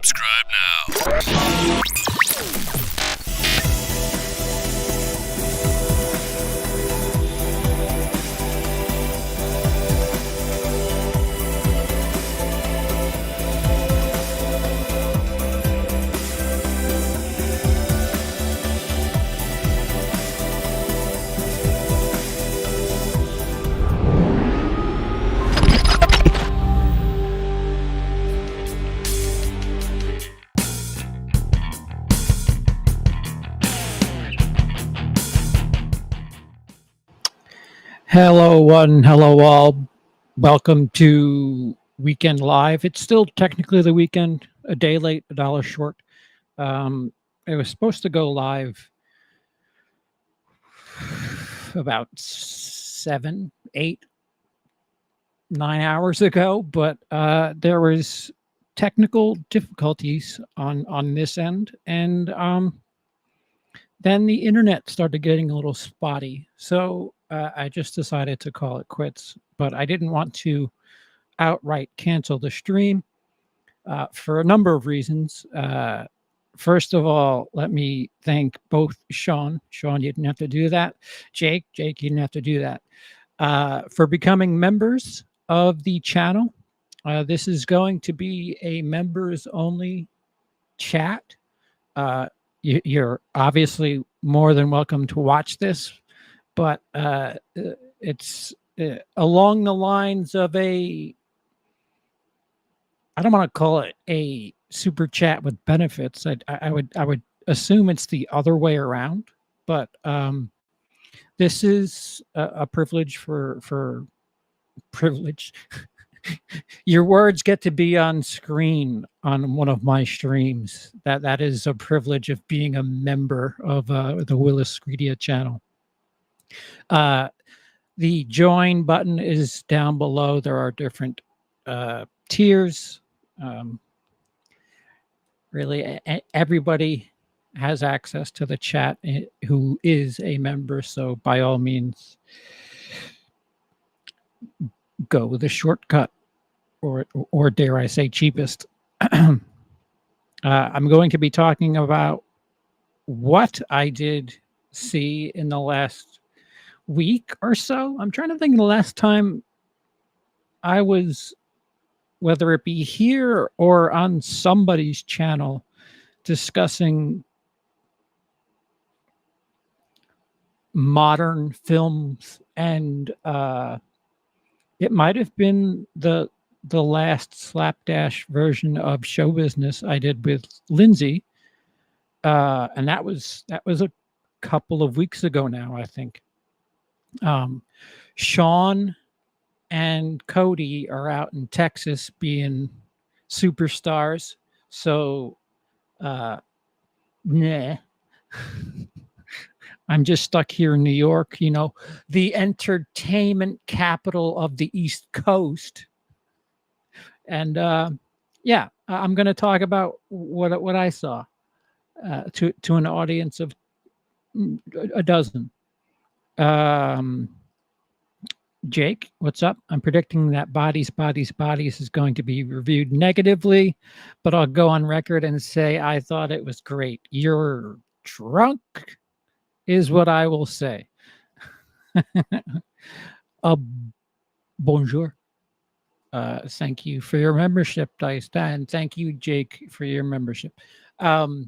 Subscribe now. Hello, one. Hello, all. Welcome to Weekend Live. It's still technically the weekend, a day late, a dollar short. It was supposed to go live about 7, 8, 9 hours ago, but there was technical difficulties on this end, and then the internet started getting a little spotty. So I just decided to call it quits, but I didn't want to outright cancel the stream for a number of reasons. First of all, let me thank both Sean, you didn't have to do that. Jake, you didn't have to do that. For becoming members of the channel. This is going to be a members only chat. You're obviously more than welcome to watch this, but it's along the lines of I don't want to call it a super chat with benefits. I would assume it's the other way around, but this is a privilege for privilege. Your words get to be on screen on one of my streams. That is a privilege of being a member of the WILIscredia channel. The join button is down below. There are different tiers. Really, everybody has access to the chat who is a member. So by all means, go the shortcut, or dare I say cheapest. I'm going to be talking about what I did see in the last week or so. I'm trying to think of the last time I was, whether it be here or on somebody's channel, discussing modern films, and it might have been the last slapdash version of Show Business I did with Lindsay, and that was a couple of weeks ago now, I think. Sean and Cody are out in Texas being superstars, so nah. I'm just stuck here in New York, the entertainment capital of the East Coast. And yeah, I'm going to talk about what I saw to an audience of a dozen. Jake, what's up? I'm predicting that Bodies is going to be reviewed negatively, but I'll go on record and say I thought it was great. You're drunk is what I will say. Bonjour. Thank you for your membership, Dice, and thank you, Jake, for your membership. You're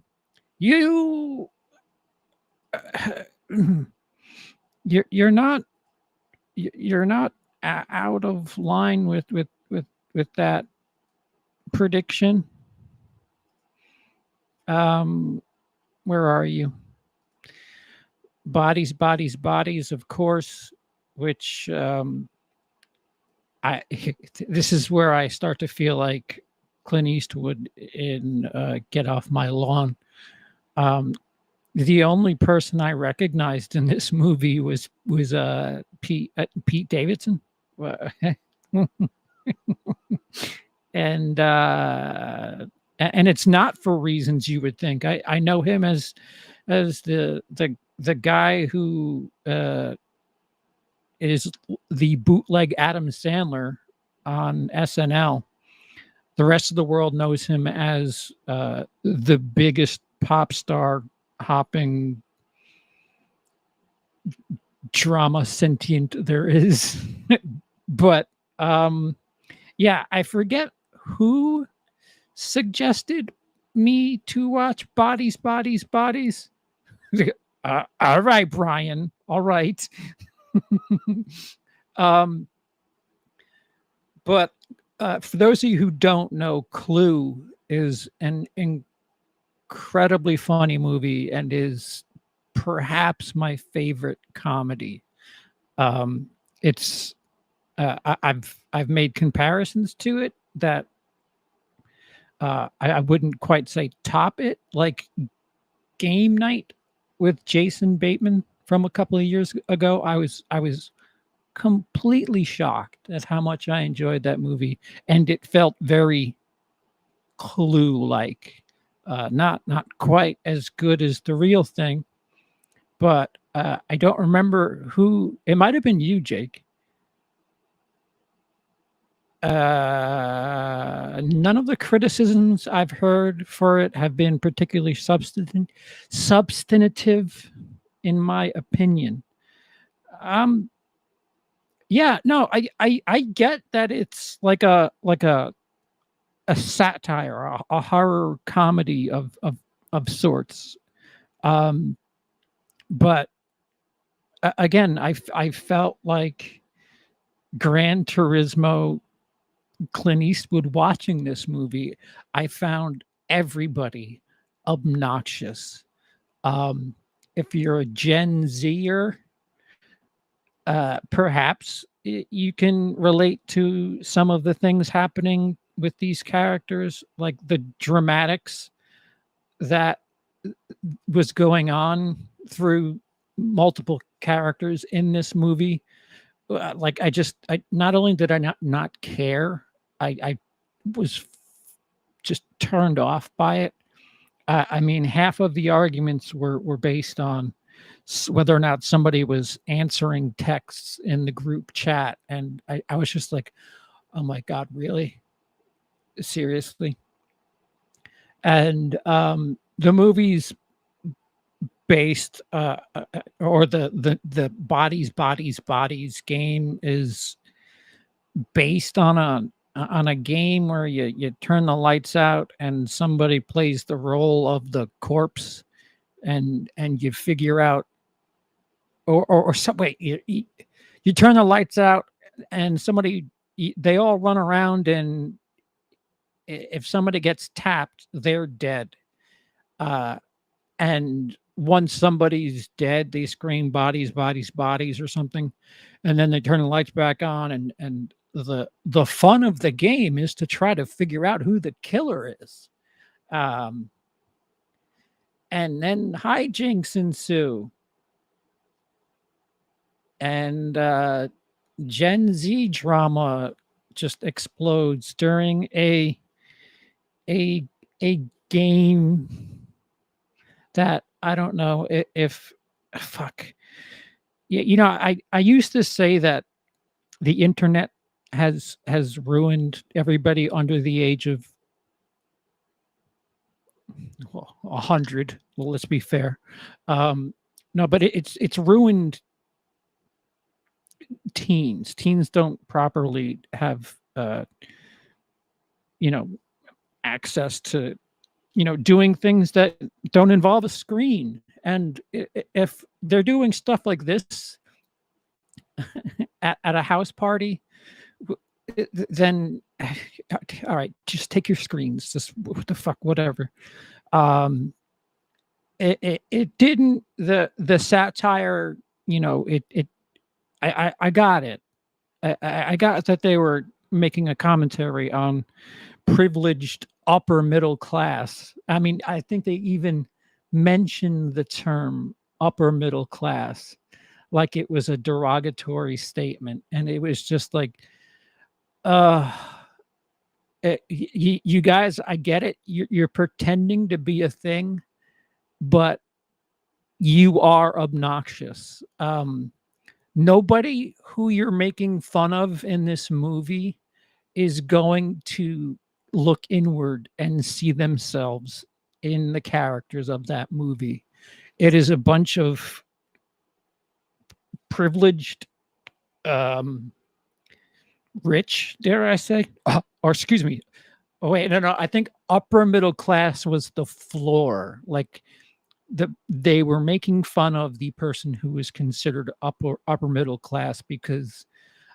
not out of line with that prediction. Where are you? Bodies, of course, which this is where I start to feel like Clint Eastwood in Get Off My Lawn. The only person I recognized in this movie was Pete Davidson, and it's not for reasons you would think. I know him as the guy who is the bootleg Adam Sandler on SNL. the rest of the world knows him as the biggest pop star hopping drama sentient there is. But yeah, I forget who suggested me to watch Bodies, Bodies, Bodies. All right, Brian. All right. But for those of you who don't know, Clue is an incredibly funny movie and is perhaps my favorite comedy. It's I've made comparisons to it that I wouldn't quite say top it, like Game Night with Jason Bateman from a couple of years ago. I was completely shocked at how much I enjoyed that movie, and it felt very Clue-like. Not quite as good as the real thing, but I don't remember who. It might have been you, Jake. None of the criticisms I've heard for it have been particularly substantive, in my opinion. Yeah, no, I get that it's like a satire, a horror comedy of sorts. But again, I felt like Gran Turismo, Clint Eastwood watching this movie. I found everybody obnoxious. If you're a Gen Zer, perhaps you can relate to some of the things happening with these characters, like the dramatics that was going on through multiple characters in this movie. Like I not only did I not care, I was just turned off by it. I mean, half of the arguments were based on whether or not somebody was answering texts in the group chat, and I was just like, oh my God, really? Seriously? And the movie's based or the Bodies game is based on a game where you turn the lights out and somebody plays the role of the corpse, and you figure out or some wait, you turn the lights out and they all run around, and if somebody gets tapped, they're dead. And once somebody's dead, they scream bodies, bodies, bodies or something. And then they turn the lights back on, and the fun of the game is to try to figure out who the killer is. And then hijinks ensue. And Gen Z drama just explodes during a game that I don't know if fuck. Yeah, I used to say that the internet has ruined everybody under the age of 100. Well, let's be fair. No, but it's ruined teens. Teens don't properly have access to doing things that don't involve a screen. And if they're doing stuff like this at a house party, then all right, just take your screens. Just what the fuck, whatever. It didn't the satire. I got it. I got that they were making a commentary on privileged upper middle class. I mean, I think they even mentioned the term upper middle class like it was a derogatory statement, and it was just like, you guys, I get it. You're pretending to be a thing, but you are obnoxious. Nobody who you're making fun of in this movie is going to look inward and see themselves in the characters of that movie. It is a bunch of privileged, um, rich, dare I say, or excuse me. Oh wait, no, I think upper middle class was the floor. Like they were making fun of the person who was considered upper middle class because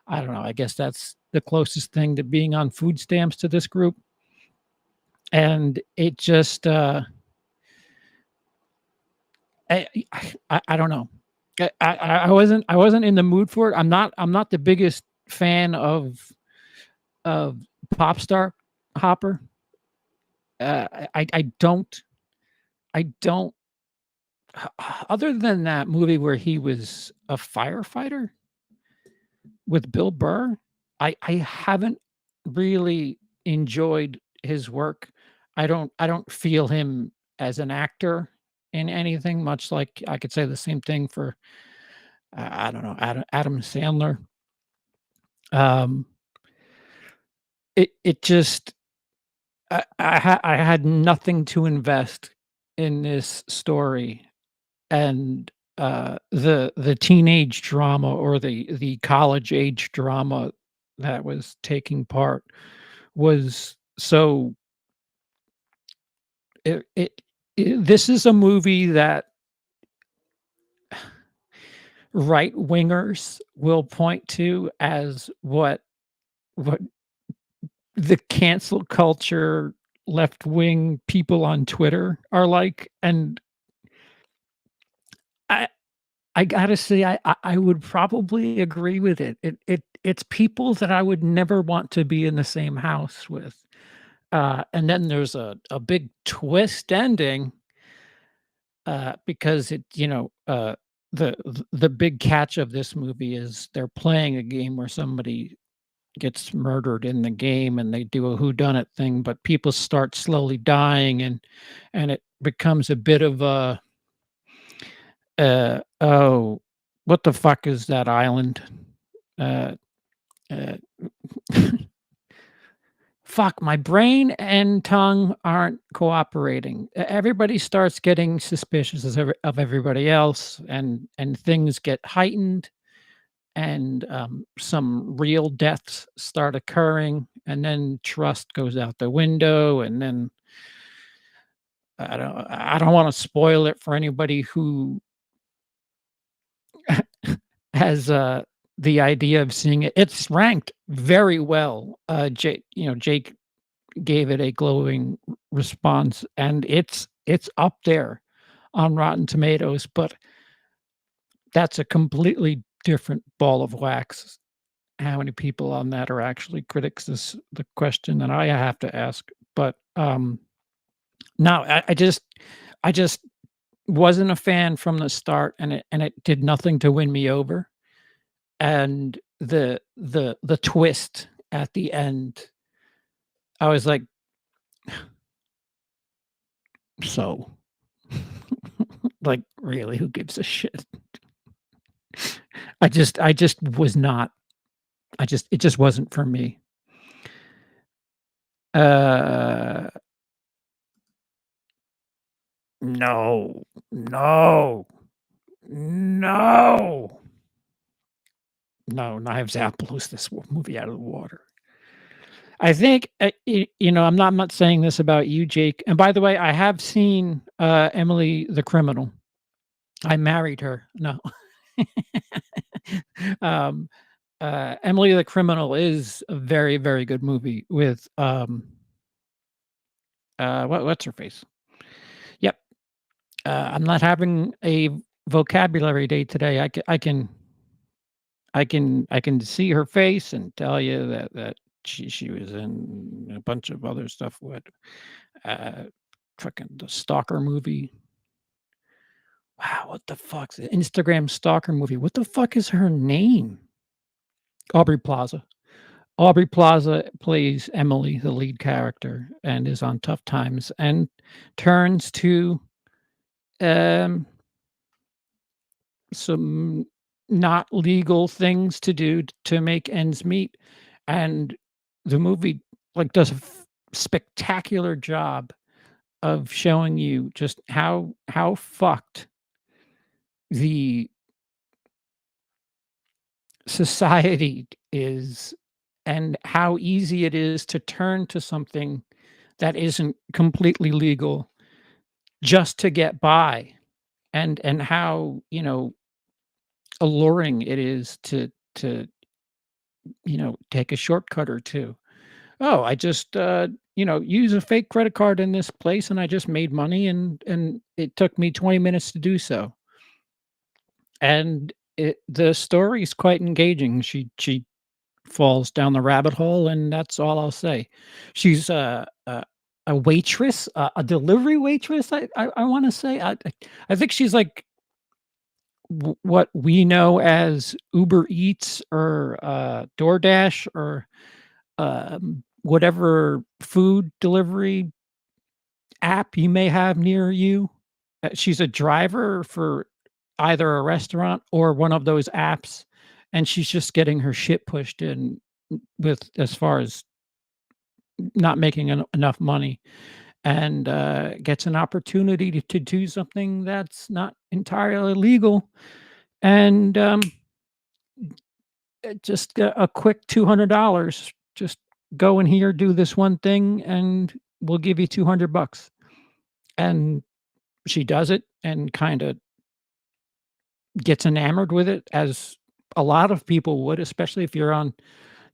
I don't know. I guess that's the closest thing to being on food stamps to this group, and it just I don't know. I wasn't in the mood for it. I'm not the biggest fan of pop star Hopper. I don't. Other than that movie where he was a firefighter with Bill Burr, I haven't really enjoyed his work. I don't feel him as an actor in anything, much like I could say the same thing for I don't know, Adam Sandler. Um, it just I had nothing to invest in this story, and the teenage drama or the college age drama that was taking part was so it, it, this is a movie that right wingers will point to as what the cancel culture left wing people on Twitter are like, and I I gotta say I would probably agree with it. It's people that I would never want to be in the same house with. And then there's a big twist ending, because the big catch of this movie is they're playing a game where somebody gets murdered in the game and they do a whodunit thing, but people start slowly dying and it becomes a bit of a oh, what the fuck is that island? Uh, uh, fuck, my brain and tongue aren't cooperating. Everybody starts getting suspicious of everybody else, and things get heightened, and some real deaths start occurring, and then trust goes out the window, and then I don't want to spoil it for anybody who has the idea of seeing it. It's ranked very well. Jake gave it a glowing response, and it's up there on Rotten Tomatoes, but that's a completely different ball of wax. How many people on that are actually critics is the question that I have to ask. But no, I just wasn't a fan from the start, and it did nothing to win me over. And the twist at the end, I was like, so like really, who gives a shit? I just was not. It just wasn't for me. Uh no, no, no, no. Knives Out blows this movie out of the water. I think, I'm not saying this about you, Jake. And by the way, I have seen Emily the Criminal. I married her. No. um, Emily the Criminal is a very, very good movie with what's her face? Yep. I'm not having a vocabulary day today. I can see her face and tell you that she was in a bunch of other stuff. What uh fucking the Stalker movie. Wow, what the fuck's the Instagram Stalker movie? What the fuck is her name? Aubrey Plaza. Aubrey Plaza plays Emily, the lead character, and is on tough times and turns to um some not legal things to do to make ends meet, and the movie, like, does a spectacular job of showing you just how fucked the society is and how easy it is to turn to something that isn't completely legal just to get by, and how, alluring it is to, take a shortcut or two. "Oh, I just, use a fake credit card in this place, and I just made money, and it took me 20 minutes to do so." And the story is quite engaging. She falls down the rabbit hole, and that's all I'll say. She's a waitress, a delivery waitress, I wanna say. I think she's like what we know as Uber Eats or, DoorDash or, whatever food delivery app you may have near you. She's a driver for either a restaurant or one of those apps, and she's just getting her shit pushed in with as far as not making enough money, and gets an opportunity to do something that's not entirely legal, and just a quick $200. Just go in here, do this one thing, and we'll give you 200 bucks. And she does it and kind of gets enamored with it, as a lot of people would, especially if you're on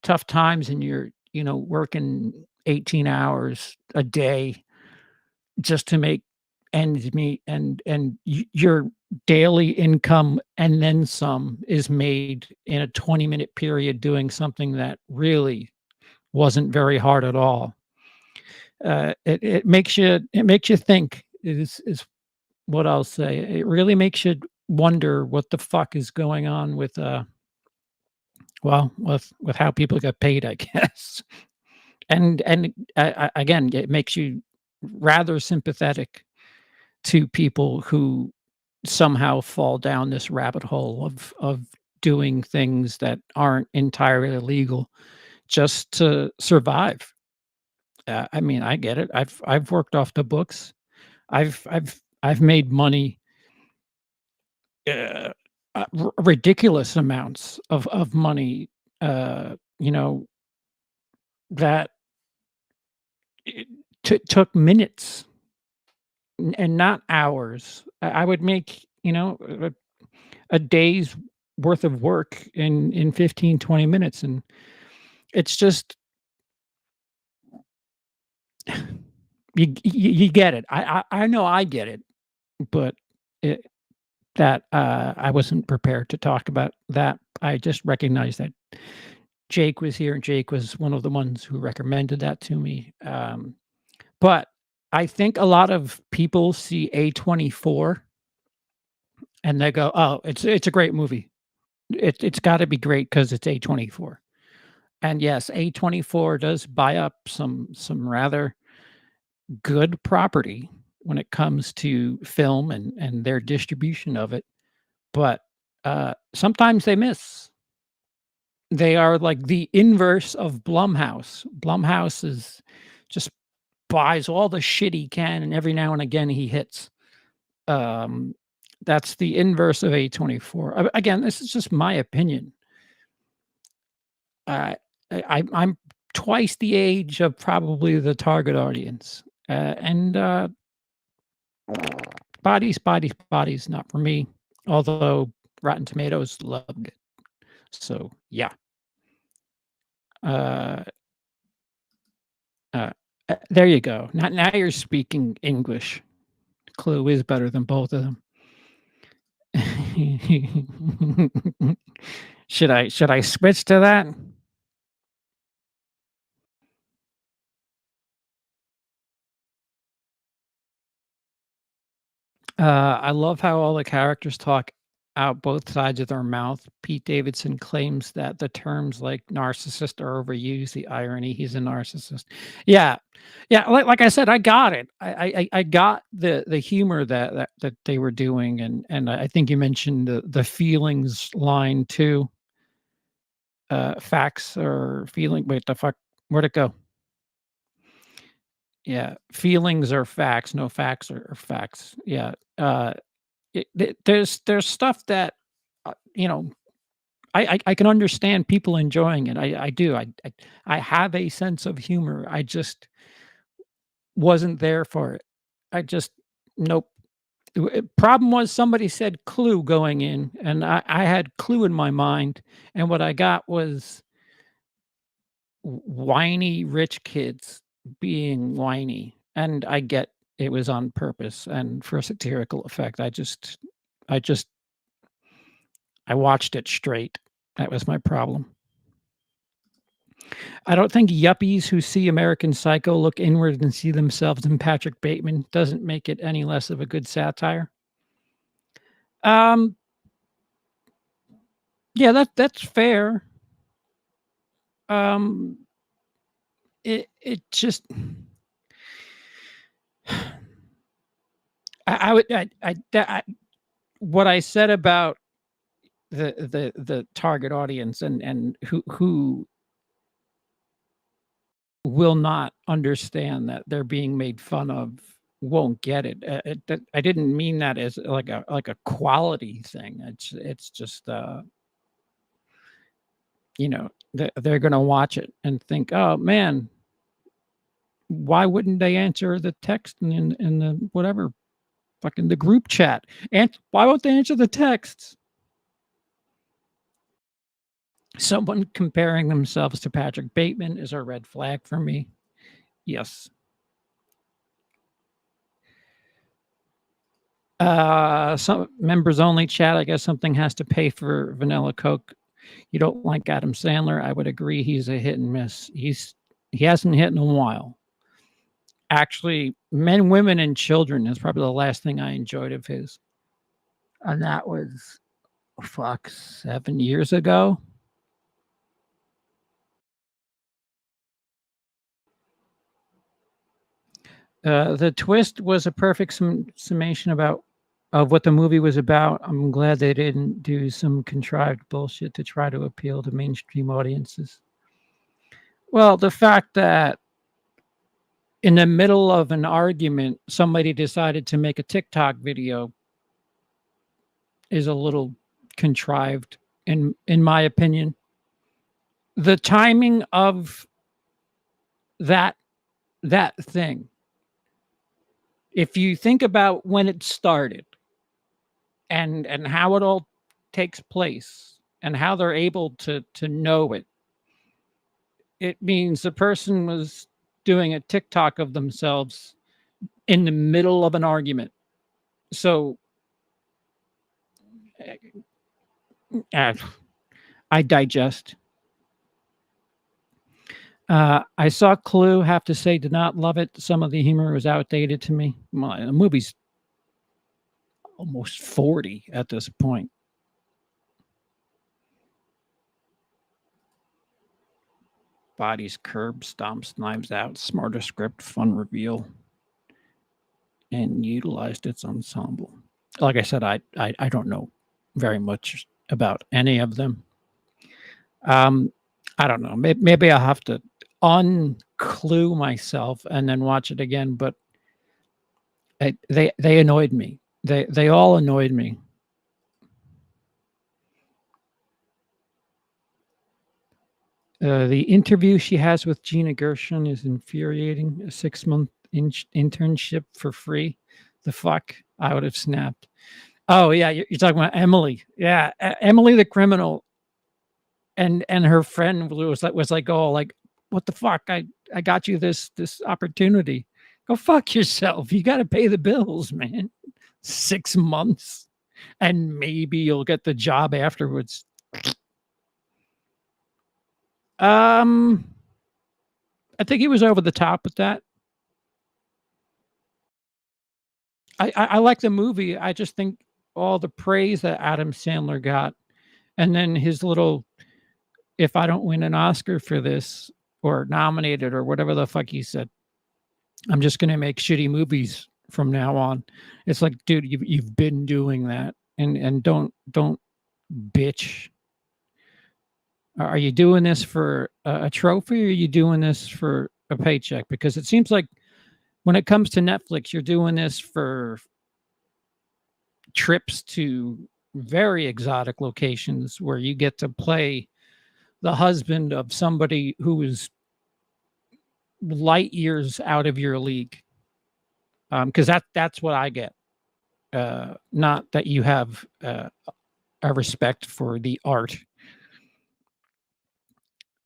tough times and you're, working 18 hours a day just to make ends meet, and your daily income and then some is made in a 20-minute period doing something that really wasn't very hard at all. It makes you think is what I'll say. It really makes you wonder what the fuck is going on with well, with how people get paid, I guess. And again, it makes you rather sympathetic to people who somehow fall down this rabbit hole of doing things that aren't entirely legal just to survive. I mean, I get it. I've worked off the books. I've made money, uh, ridiculous amounts of money, you know, that it took minutes and not hours. I would make, a day's worth of work in 15, 20 minutes, and it's just you get it. I know I get it, but it that, I wasn't prepared to talk about that. I just recognized that Jake was here, and Jake was one of the ones who recommended that to me, but I think a lot of people see A24 and they go, "Oh, it's a great movie. It's gotta be great because it's A24." And yes, A24 does buy up some rather good property when it comes to film and their distribution of it, but, sometimes they miss. They are like the inverse of Blumhouse. Blumhouse is just buys all the shit he can, and every now and again, he hits. Um, that's the inverse of A24. Again, this is just my opinion. Uh, I'm twice the age of probably the target audience, and, bodies, not for me, although Rotten Tomatoes loved it. So, yeah. Uh, uh, there you go. Now you're speaking English. Clue is better than both of them. Should I switch to that? I love how all the characters talk out both sides of their mouth. Pete Davidson claims that the terms like narcissist are overused. The irony, he's a narcissist. Yeah, yeah. Like I said, I got it. I got the humor that they were doing, and I think you mentioned the feelings line too. Facts or feeling. Wait, the fuck. Where'd it go? Yeah, feelings are facts, no facts are facts. Yeah, there's stuff that, you know, I can understand people enjoying it. I do. I have a sense of humor. I just wasn't there for it. I just nope. Problem was somebody said Clue going in, and I had Clue in my mind, and what I got was whiny rich kids being whiny, and I get it was on purpose and for a satirical effect. I just I watched it straight. That was my problem. I don't think yuppies who see American Psycho look inward and see themselves in Patrick Bateman doesn't make it any less of a good satire. Um, yeah, that's fair. Um, it just I would I what I said about the target audience and who will not understand that they're being made fun of won't get it. I didn't mean that as like a quality thing. It's just you know they're gonna watch it and think, oh man, why wouldn't they answer the text in the whatever fucking the group chat? And why won't they answer the texts? Someone comparing themselves to Patrick Bateman is a red flag for me. Yes. Some members only chat. I guess something has to pay for vanilla Coke. You don't like Adam Sandler. I would agree he's a hit and miss. He hasn't hit in a while. Actually, Men, Women, and Children is probably the last thing I enjoyed of his. And that was fuck 7 years ago. The twist was a perfect summation of what the movie was about. I'm glad they didn't do some contrived bullshit to try to appeal to mainstream audiences. Well, the fact that in the middle of an argument, somebody decided to make a TikTok video is a little contrived, in my opinion. The timing of that thing, if you think about when it started and how it all takes place and how they're able to know it, it means the person was doing a TikTok of themselves in the middle of an argument. So uh, I digest. I saw Clue. Have to say, did not love it. Some of the humor was outdated to me. The movie's almost 40 at this point. Bodies, curb, stomps, knives out, smarter script, fun reveal, and utilized its ensemble. Like I said, I don't know very much about any of them. I don't know. Maybe I'll have to unclue myself and then watch it again. But they annoyed me. They all annoyed me. The interview she has with Gina Gershon is infuriating. A 6-month internship for free. The fuck? I would have snapped. Oh yeah, you're talking about Emily. Yeah, Emily the criminal, and her friend was like, oh, like what the fuck? I got you this opportunity. Go fuck yourself. You got to pay the bills, man. 6 months, and maybe you'll get the job afterwards. I think he was over the top with that. I like the movie. I just think all the praise that Adam Sandler got, and then his little, if I don't win an Oscar for this or nominated or whatever the fuck he said, I'm just gonna make shitty movies from now on. It's like, dude, you've been doing that, and don't bitch. Are you doing this for a trophy, or are you doing this for a paycheck? Because it seems like when it comes to Netflix, you're doing this for trips to very exotic locations where you get to play the husband of somebody who is light years out of your league. Because that's what I get. Not that you have a respect for the art.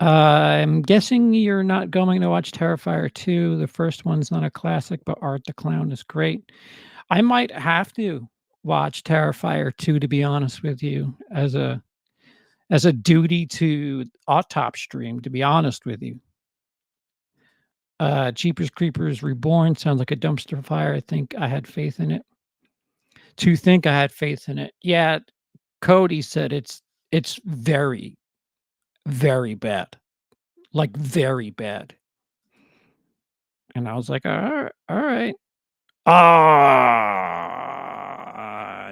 I'm guessing you're not going to watch Terrifier 2. The first one's not a classic, but Art the Clown is great. I might have to watch Terrifier 2, to be honest with you, as a duty to Autop stream, to be honest with you. Jeepers Creepers Reborn sounds like a dumpster fire. I think I had faith in it. To think I had faith in it. Yeah, Cody said it's very, very bad. Like, very bad. And I was like, all right.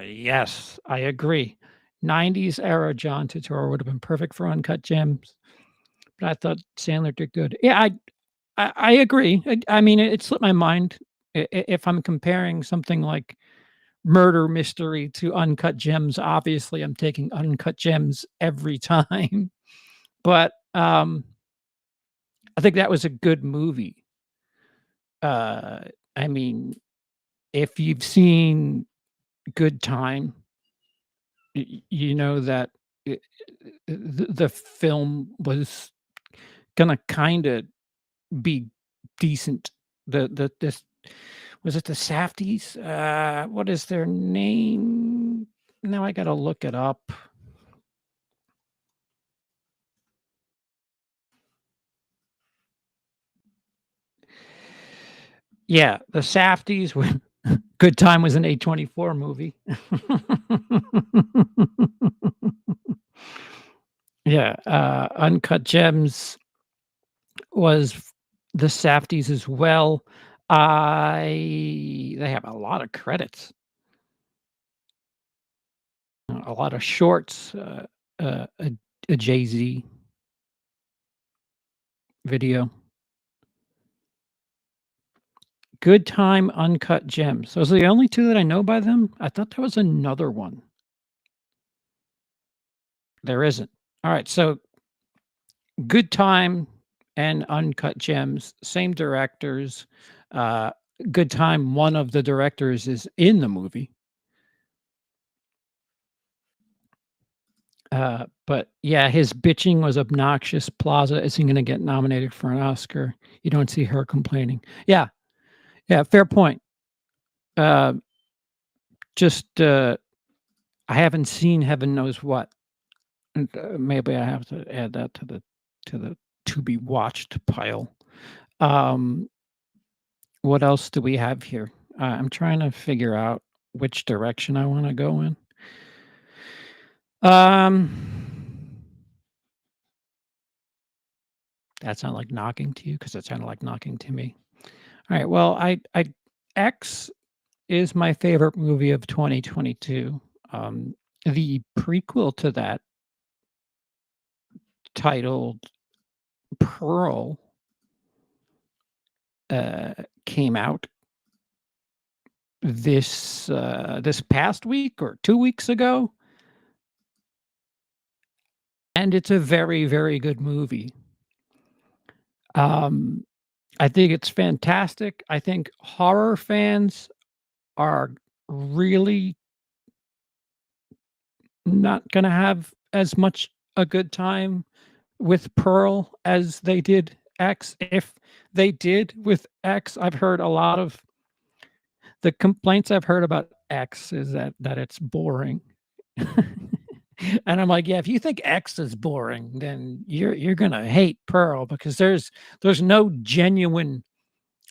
Yes, I agree. 90s era John Turturro would have been perfect for Uncut Gems, but I thought Sandler did good. Yeah, I agree. I mean, it slipped my mind. If I'm comparing something like Murder Mystery to Uncut Gems, obviously I'm taking Uncut Gems every time. But I think that was a good movie. I mean, if you've seen Good Time, you know that the film was gonna kind of be decent. This was it the Safdies? What is their name? Now I gotta look it up. Yeah, the Safdies were Good Time was an A24 movie. Yeah, Uncut Gems was the Safdies as well. They have a lot of credits. A lot of shorts, a Jay-Z video. Good Time, Uncut Gems. Those are the only 2 that I know by them? I thought there was another one. There isn't. Alright, so Good Time and Uncut Gems, same directors. Good Time, one of the directors is in the movie. But yeah, his bitching was obnoxious. Plaza isn't gonna get nominated for an Oscar. You don't see her complaining. Yeah. Yeah, fair point. Just, I haven't seen Heaven Knows What. And, maybe I have to add that to the to be watched pile. What else do we have here? I'm trying to figure out which direction I wanna go in. That's not like knocking to you because it sounded like knocking to me. Alright, well, I X is my favorite movie of 2022. The prequel to that, titled Pearl, came out this past week or 2 weeks ago, and it's a very, very good movie. I think it's fantastic. I think horror fans are really not gonna have as much a good time with Pearl as they did X. If they did with X, I've heard a lot of the complaints I've heard about X is that it's boring. And I'm like, yeah, if you think X is boring, then you're gonna hate Pearl because there's no genuine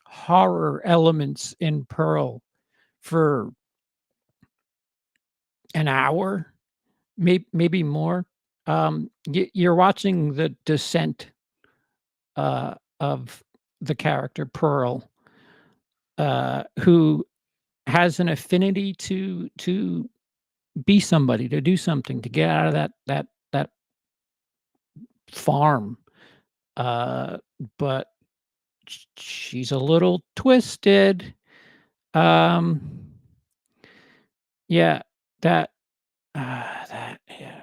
horror elements in Pearl for an hour, maybe more. You're watching the descent of the character Pearl, who has an affinity to be somebody, to do something, to get out of that farm, but she's a little twisted. Um, yeah, that yeah,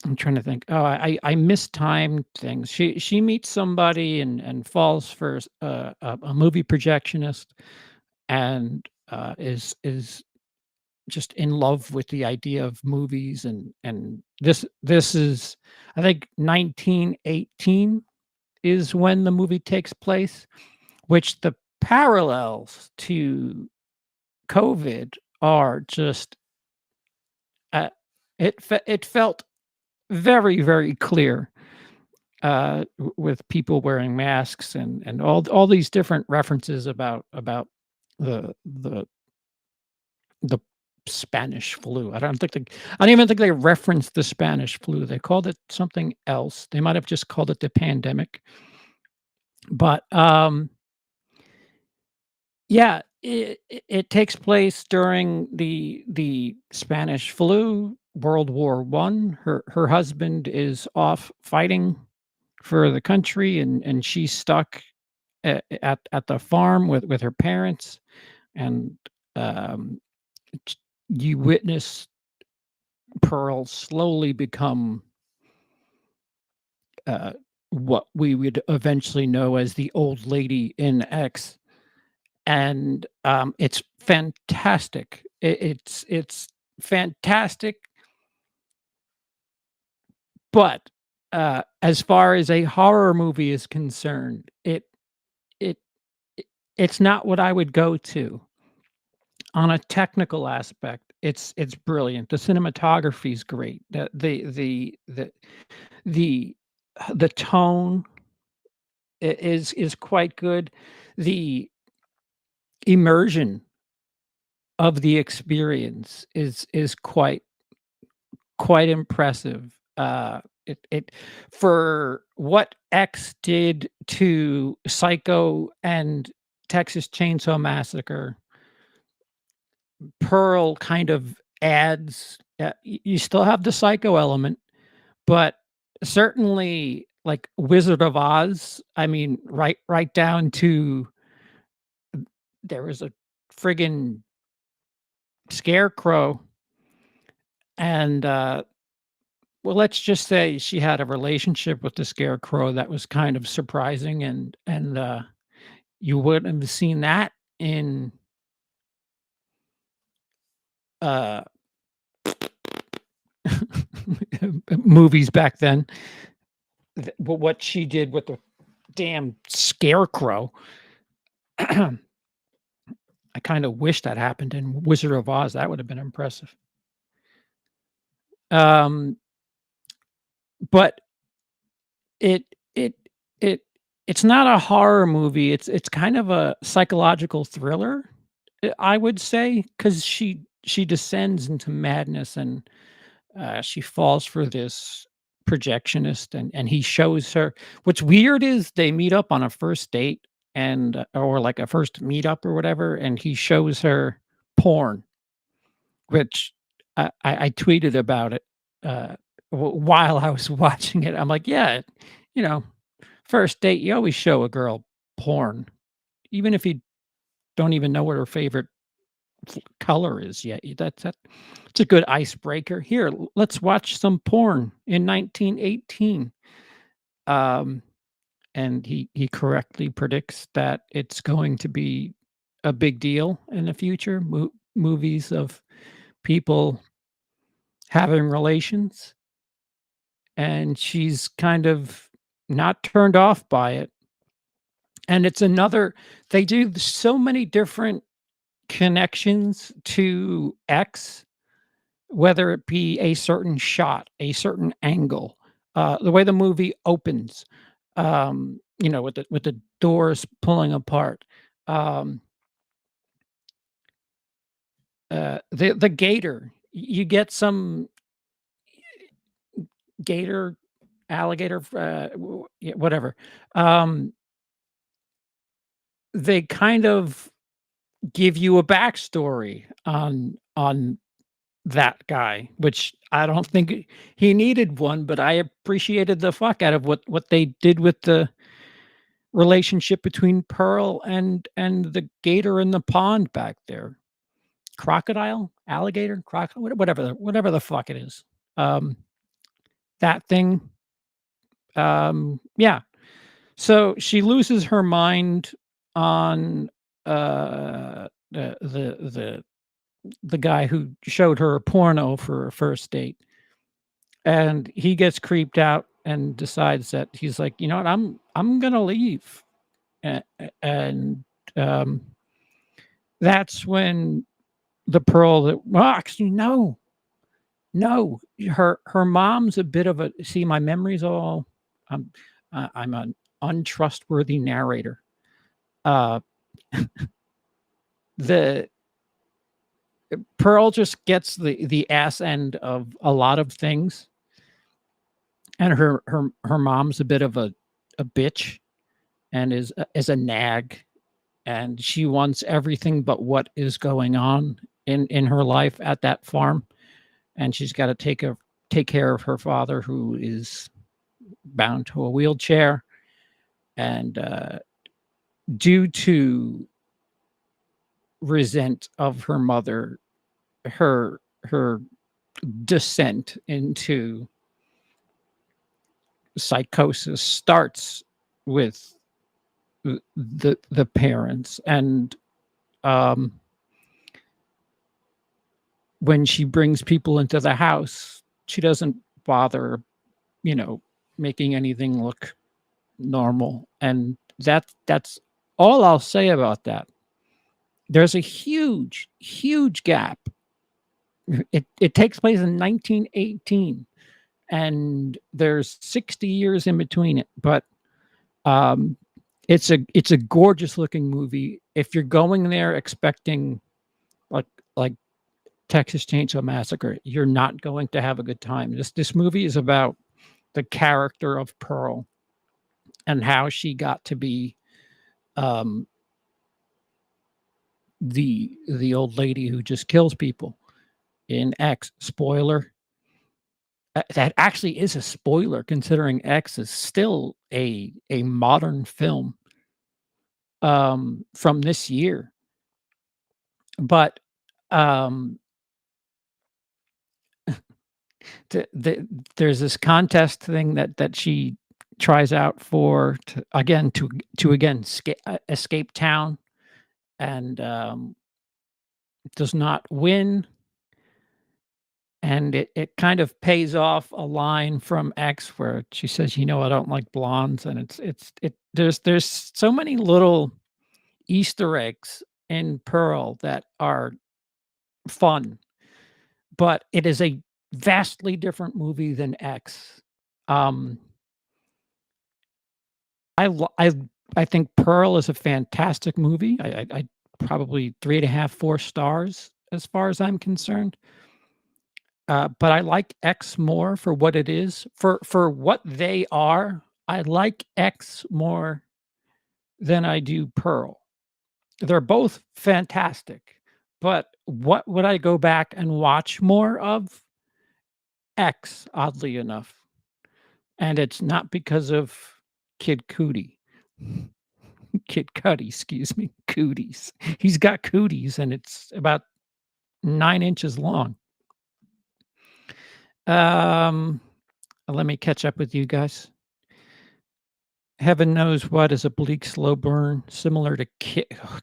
I'm trying to think. Oh, I mistimed things. She meets somebody and falls for a movie projectionist and is just in love with the idea of movies and this is I think 1918 is when the movie takes place, which the parallels to COVID are just uh, it felt very, very clear, with people wearing masks and all these different references about the Spanish flu. I don't even think they referenced the Spanish flu. They called it something else. They might have just called it the pandemic. But, yeah, it takes place during the Spanish flu, World War One. Her husband is off fighting for the country, and she's stuck at the farm with her parents, and, um, t you witness Pearl slowly become, uh, what we would eventually know as the old lady in X. And, it's fantastic. It's fantastic, but, as far as a horror movie is concerned, it it's not what I would go to. On a technical aspect, it's brilliant. The cinematography is great. The the tone is quite good. The immersion of the experience is quite impressive. It for what X did to Psycho and Texas Chainsaw Massacre, Pearl kind of adds, you still have the Psycho element, but certainly, like, Wizard of Oz, I mean, right down to there was a friggin' scarecrow and, well, let's just say she had a relationship with the scarecrow that was kind of surprising and you wouldn't have seen that in, uh, movies back then. But what she did with the damn scarecrow, I kinda wish that happened in Wizard of Oz, that would have been impressive. Um, but it it it it's not a horror movie, it's kind of a psychological thriller, I would say, because she descends into madness and, she falls for this projectionist and he shows her what's weird is they meet up on a first date and, or like a first meetup or whatever, and he shows her porn, which I tweeted about it, while I was watching it. I'm like, "Yeah, you know, first date, you always show a girl porn, even if you don't even know what her favorite color is yet. It's a good icebreaker. Here, let's watch some porn in 1918." Um, and he correctly predicts that it's going to be a big deal in the future. Movies of people having relations, and she's kind of not turned off by it. And it's another they do so many different connections to X, whether it be a certain shot, a certain angle, the way the movie opens, with the doors pulling apart, um, the gator, you get some gator, alligator, yeah, whatever. Um, they kind of give you a backstory on that guy, which I don't think he needed one, but I appreciated the fuck out of what they did with relationship between Pearl and the gator in the pond back there. Crocodile, alligator, whatever the fuck it is. Um, that thing. Yeah. So she loses her mind on the guy who showed her a porno for a first date, and he gets creeped out and decides that he's like, you know what, I'm gonna leave, and um, that's when the Pearl that well, actually no, no, her mom's a bit of a see my memory's all I'm I'm an untrustworthy narrator. Uh, the Pearl just gets the ass end of a lot of things, and her mom's a bit of a bitch and is a nag, and she wants everything but what is going on in her life at that farm, and she's got to take care of her father who is bound to a wheelchair, and due to resent of her mother, her descent into psychosis starts with the parents, and um when she brings people into the house, she doesn't bother, you know, making anything look normal, and that's all I'll say about that. There's a huge gap. It takes place in 1918, and there's 60 years in between it, but um it's a gorgeous looking movie. If you're going there expecting like like Texas Chainsaw Massacre, you're not going to have a good time. This movie is about the character of Pearl and how she got to be um, the old lady who just kills people in X. Spoiler. That actually is a spoiler, considering X is still a modern film from this year. But um, there's this contest thing that she tries out for to again escape town, and does not win, and it kind of pays off a line from X where she says, "You know, I don't like blondes," and there's so many little Easter eggs in Pearl that are fun, but it is a vastly different movie than X. Um, I lo I think Pearl is a fantastic movie. I probably 3.5, 4 stars as far as I'm concerned. But I like X more for what it is. For what they are, I like X more than I do Pearl. They're both fantastic, but what would I go back and watch more of? X, oddly enough, and it's not because of Kid Cudi. Kid Cudi, excuse me, cooties. He's got cooties, and it's about 9 inches long. Um, let me catch up with you guys. Heaven Knows What is a bleak, slow burn, similar to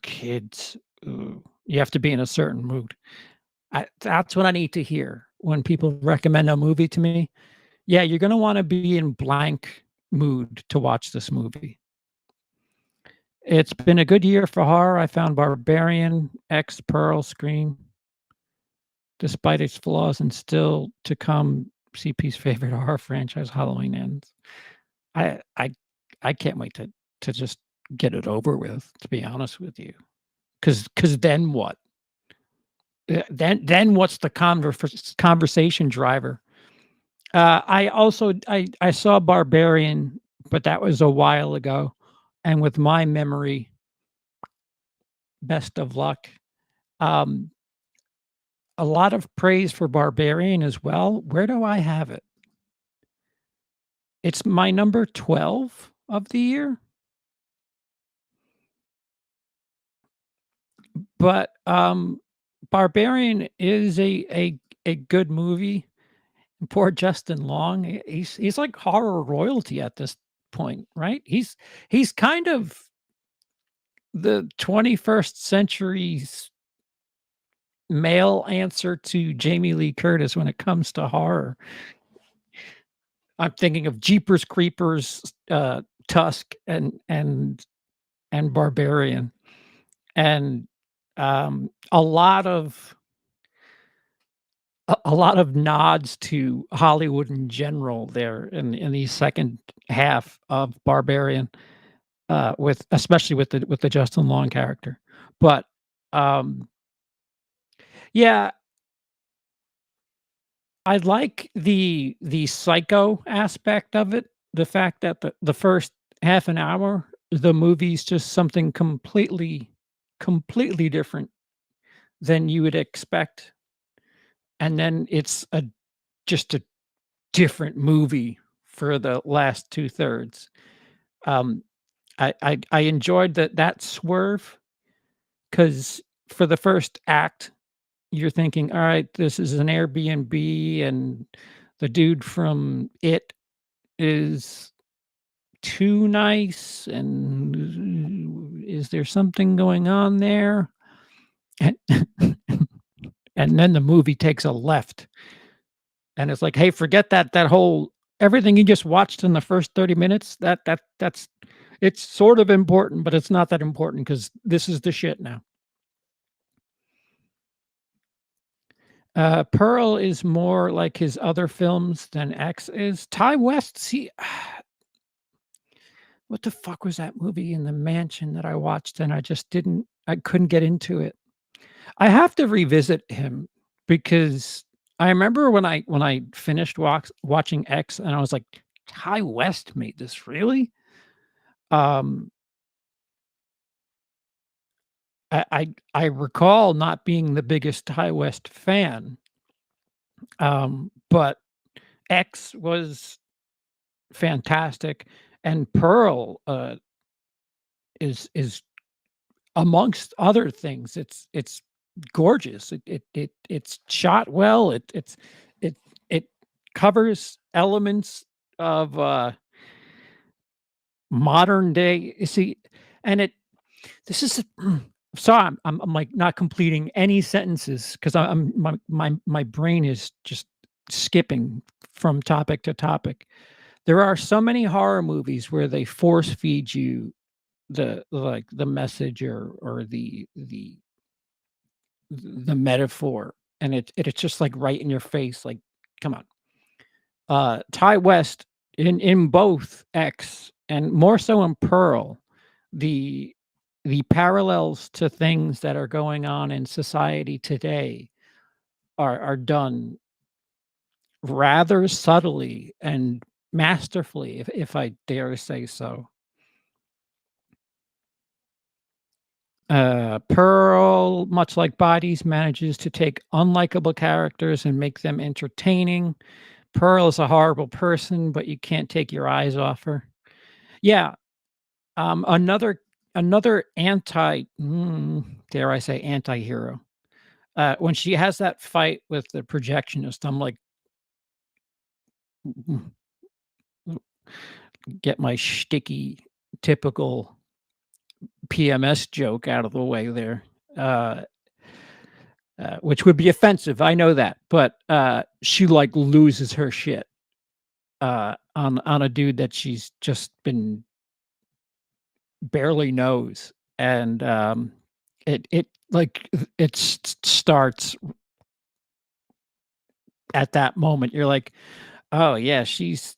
kids. Ooh, you have to be in a certain mood. That's what I need to hear when people recommend a movie to me. Yeah, you're gonna wanna be in blank mood to watch this movie. It's been a good year for horror. I found Barbarian, X, Pearl, Scream, despite its flaws, and still to come, CP's favorite horror franchise, Halloween Ends. I I I can't wait to just get it over with, to be honest with you. Because then what? Then what's the conversation driver? I saw Barbarian, but that was a while ago, and with my memory, best of luck. Um, a lot of praise for Barbarian as well. Where do I have it? It's my number 12 of the year. But Barbarian is a good movie. Poor Justin Long, he's like horror royalty at this point, right? He's kind of the 21st century's male answer to Jamie Lee Curtis when it comes to horror. I'm thinking of Jeepers Creepers, Tusk, and Barbarian, and a lot of a lot of nods to Hollywood in general there in the second half of Barbarian, with especially with the Justin Long character. But um, yeah, I like the psycho aspect of it. The fact that the first half an hour, the movie's just something completely different than you would expect, and then it's a just a different movie for the last 2/3. Um, I enjoyed that swerve because for the first act, you're thinking, "Alright, this is an Airbnb, and the dude from It is too nice, and is there something going on there?" And and then the movie takes a left, and it's like, "Hey, forget that whole everything you just watched in the first 30 minutes, that's it's sort of important, but it's not that important because this is the shit now." Pearl is more like his other films than X is. Ty West, see, what the fuck was that movie in the mansion that I watched and I couldn't get into it. I have to revisit him because I remember when I finished watching X and I was like, Ty West made this, really? Um, I recall not being the biggest Ty West fan, but X was fantastic, and Pearl, is amongst other things, it's gorgeous. It's shot well. It it covers elements of, modern day, you see, and it this is sorry, I'm, like, not completing any sentences because I'm my brain is just skipping from topic to topic. There are so many horror movies where they force feed you the message or the metaphor, and it's just, like, right in your face, like, come on. Ty West in both X and more so in Pearl, the the parallels to things that are going on in society today are done rather subtly and masterfully, if I dare say so. Pearl, much like Bodies, manages to take unlikable characters and make them entertaining. Pearl is a horrible person, but you can't take your eyes off her. Yeah, another dare I say, anti-hero. When she has that fight with the projectionist, I'm like, "Mm, mm, get my sticky, typical PMS joke out of the way there." Uh, which would be offensive, I know that, but, she, like, loses her shit, on a dude that she's just been barely knows, and, like, it starts at that moment. You're like, "Oh, yeah, she's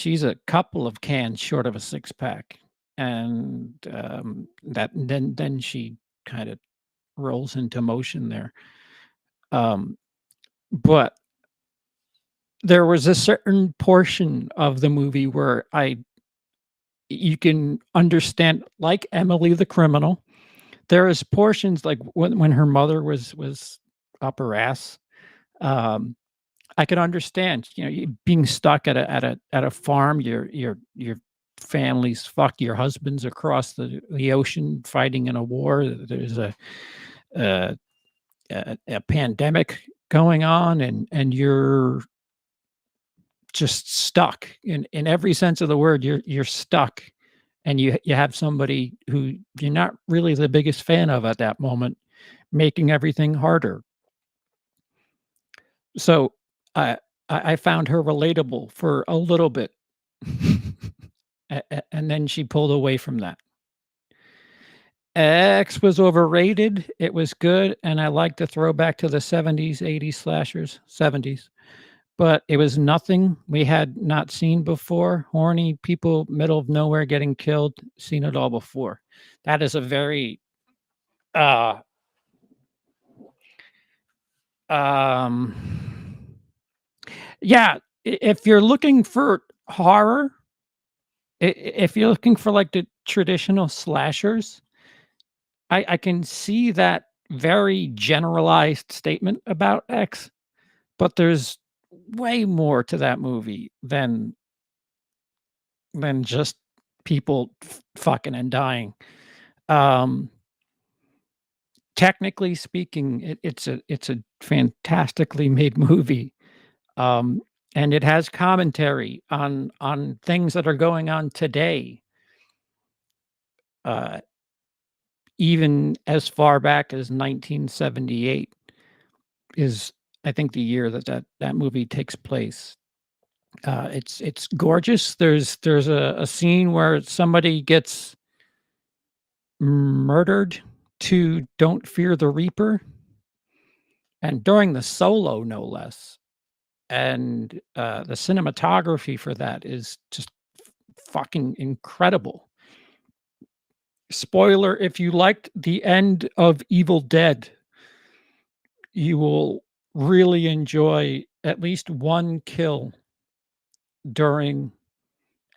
a couple of cans short of a six-pack," and, that then she kinda rolls into motion there, um, but there was a certain portion of the movie where I you can understand, like Emily the Criminal, there is portions like when her mother was up her ass, um, I could understand, you being stuck at a farm, your family's fucked, your husband's across the ocean fighting in a war, there's a uh, a pandemic going on, and you're just stuck in every sense of the word. You're stuck, and you have somebody who you're not really the biggest fan of at that moment, making everything harder. So I found her relatable for a little bit, and then she pulled away from that. X was overrated. It was good, and I like the throwback to the 70s, 80s slashers, 70s. But it was nothing we had not seen before. Horny people, middle of nowhere getting killed, seen it all before. That is a very uh um yeah, if you're looking for horror, if you're looking for like the traditional slashers, I can see that very generalized statement about X, but there's way more to that movie than just people fucking and dying. Um, Technically speaking, it's a fantastically made movie, um, and it has commentary on things that are going on today, uh, even as far back as 1978 is, I think, the year that movie takes place. It's gorgeous. There's a scene where somebody gets murdered to "Don't Fear the Reaper," and during the solo, no less. And, the cinematography for that is just fucking incredible. Spoiler, if you liked the end of Evil Dead, you will really enjoy at least one kill during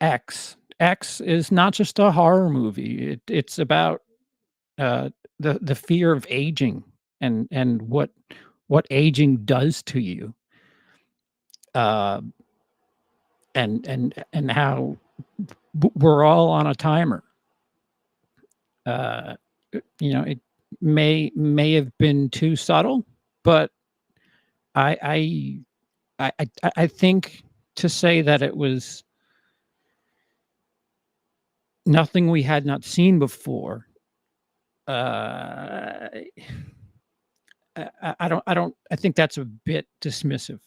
X. X is not just a horror movie, it's about, uh, the fear of aging and what aging does to you, uh, and how we're all on a timer. Uh, it may have been too subtle, but I I think to say that it was nothing we had not seen before, uh, I think that's a bit dismissive.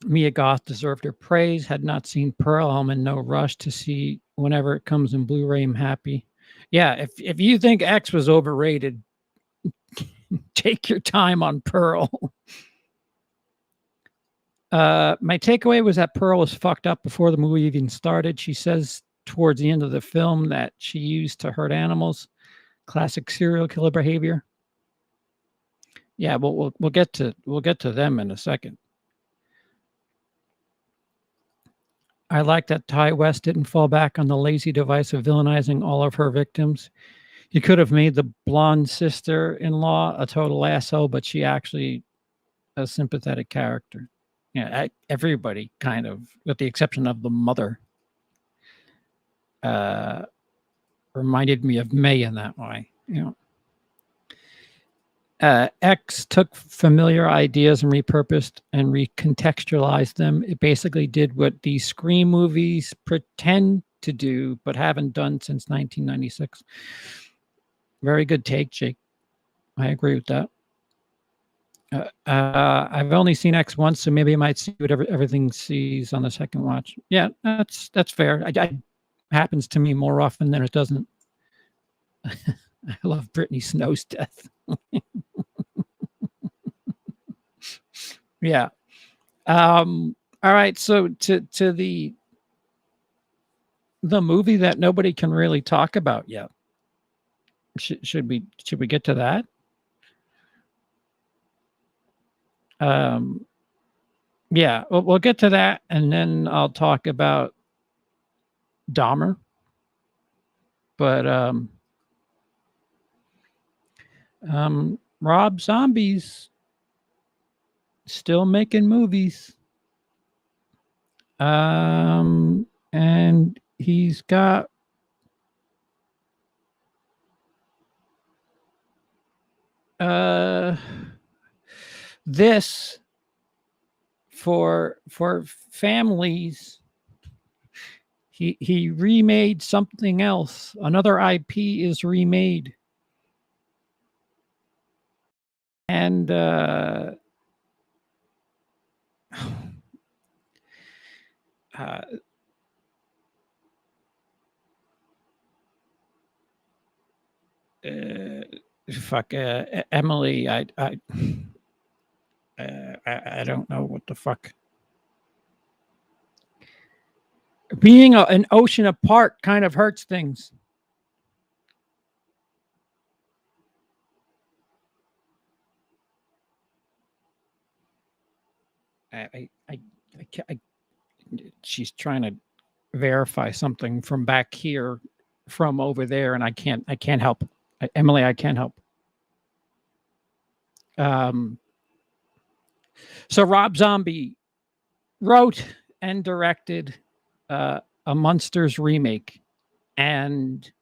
Mia Goth deserved her praise. Had not seen Pearl. I'm in no rush to see whenever it comes in Blu-ray. I'm happy. Yeah, if you think X was overrated, take your time on Pearl. My takeaway was that Pearl was fucked up before the movie even started. She says towards the end of the film that she used to hurt animals. Classic serial killer behavior. Yeah, we'll get to them in a second. I like that Ty West didn't fall back on the lazy device of villainizing all of her victims. He could have made the blonde sister-in-law a total asshole, but she actually a sympathetic character. Yeah, everybody kind of, with the exception of the mother, uh, reminded me of May in that way. X took familiar ideas and repurposed and recontextualized them. It basically did what these Scream movies pretend to do, but haven't done since 1996. Very good take, Jake. I agree with that. I've only seen X once, so maybe I might see what everything sees on the second watch. Yeah, that's fair. Happens to me more often than it doesn't. I love Brittany Snow's death. Yeah. All right. So to the movie that nobody can really talk about yet. Should we get to that? Um, yeah, we'll get to that, and then I'll talk about Dahmer. But Rob Zombie's still making movies. And he's got uh, this for families. He remade something else. Another IP is remade, and uh, fuck, Emily. I don't know what the fuck. Being an ocean apart kind of hurts things. She's trying to verify something from back here, from over there, and I can't help. Emily, I can't help. So Rob Zombie wrote and directed a Munsters remake, and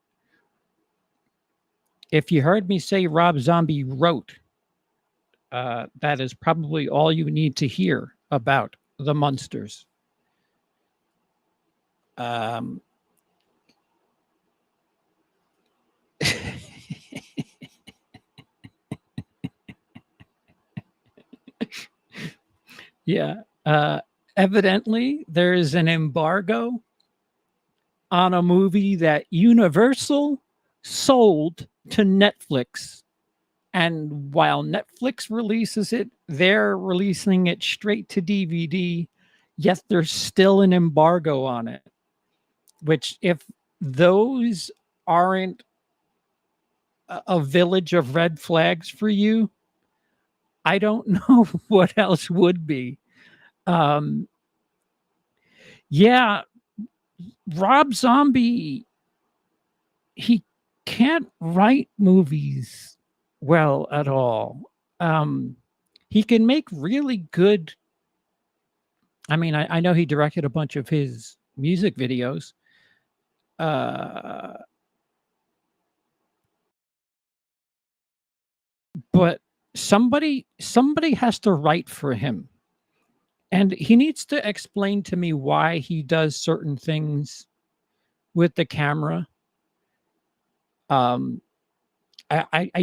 if you heard me say Rob Zombie wrote, that is probably all you need to hear about the Munsters. Yeah. Evidently, there is an embargo on a movie that Universal sold to Netflix. And while Netflix releases it, they're releasing it straight to DVD, yet there's still an embargo on it. Which, if those aren't a village of red flags for you, I don't know what else would be. Yeah, Rob Zombie, he can't write movies well at all. He can make really good. I mean, I know he directed a bunch of his music videos. But somebody has to write for him. And he needs to explain to me why he does certain things with the camera. I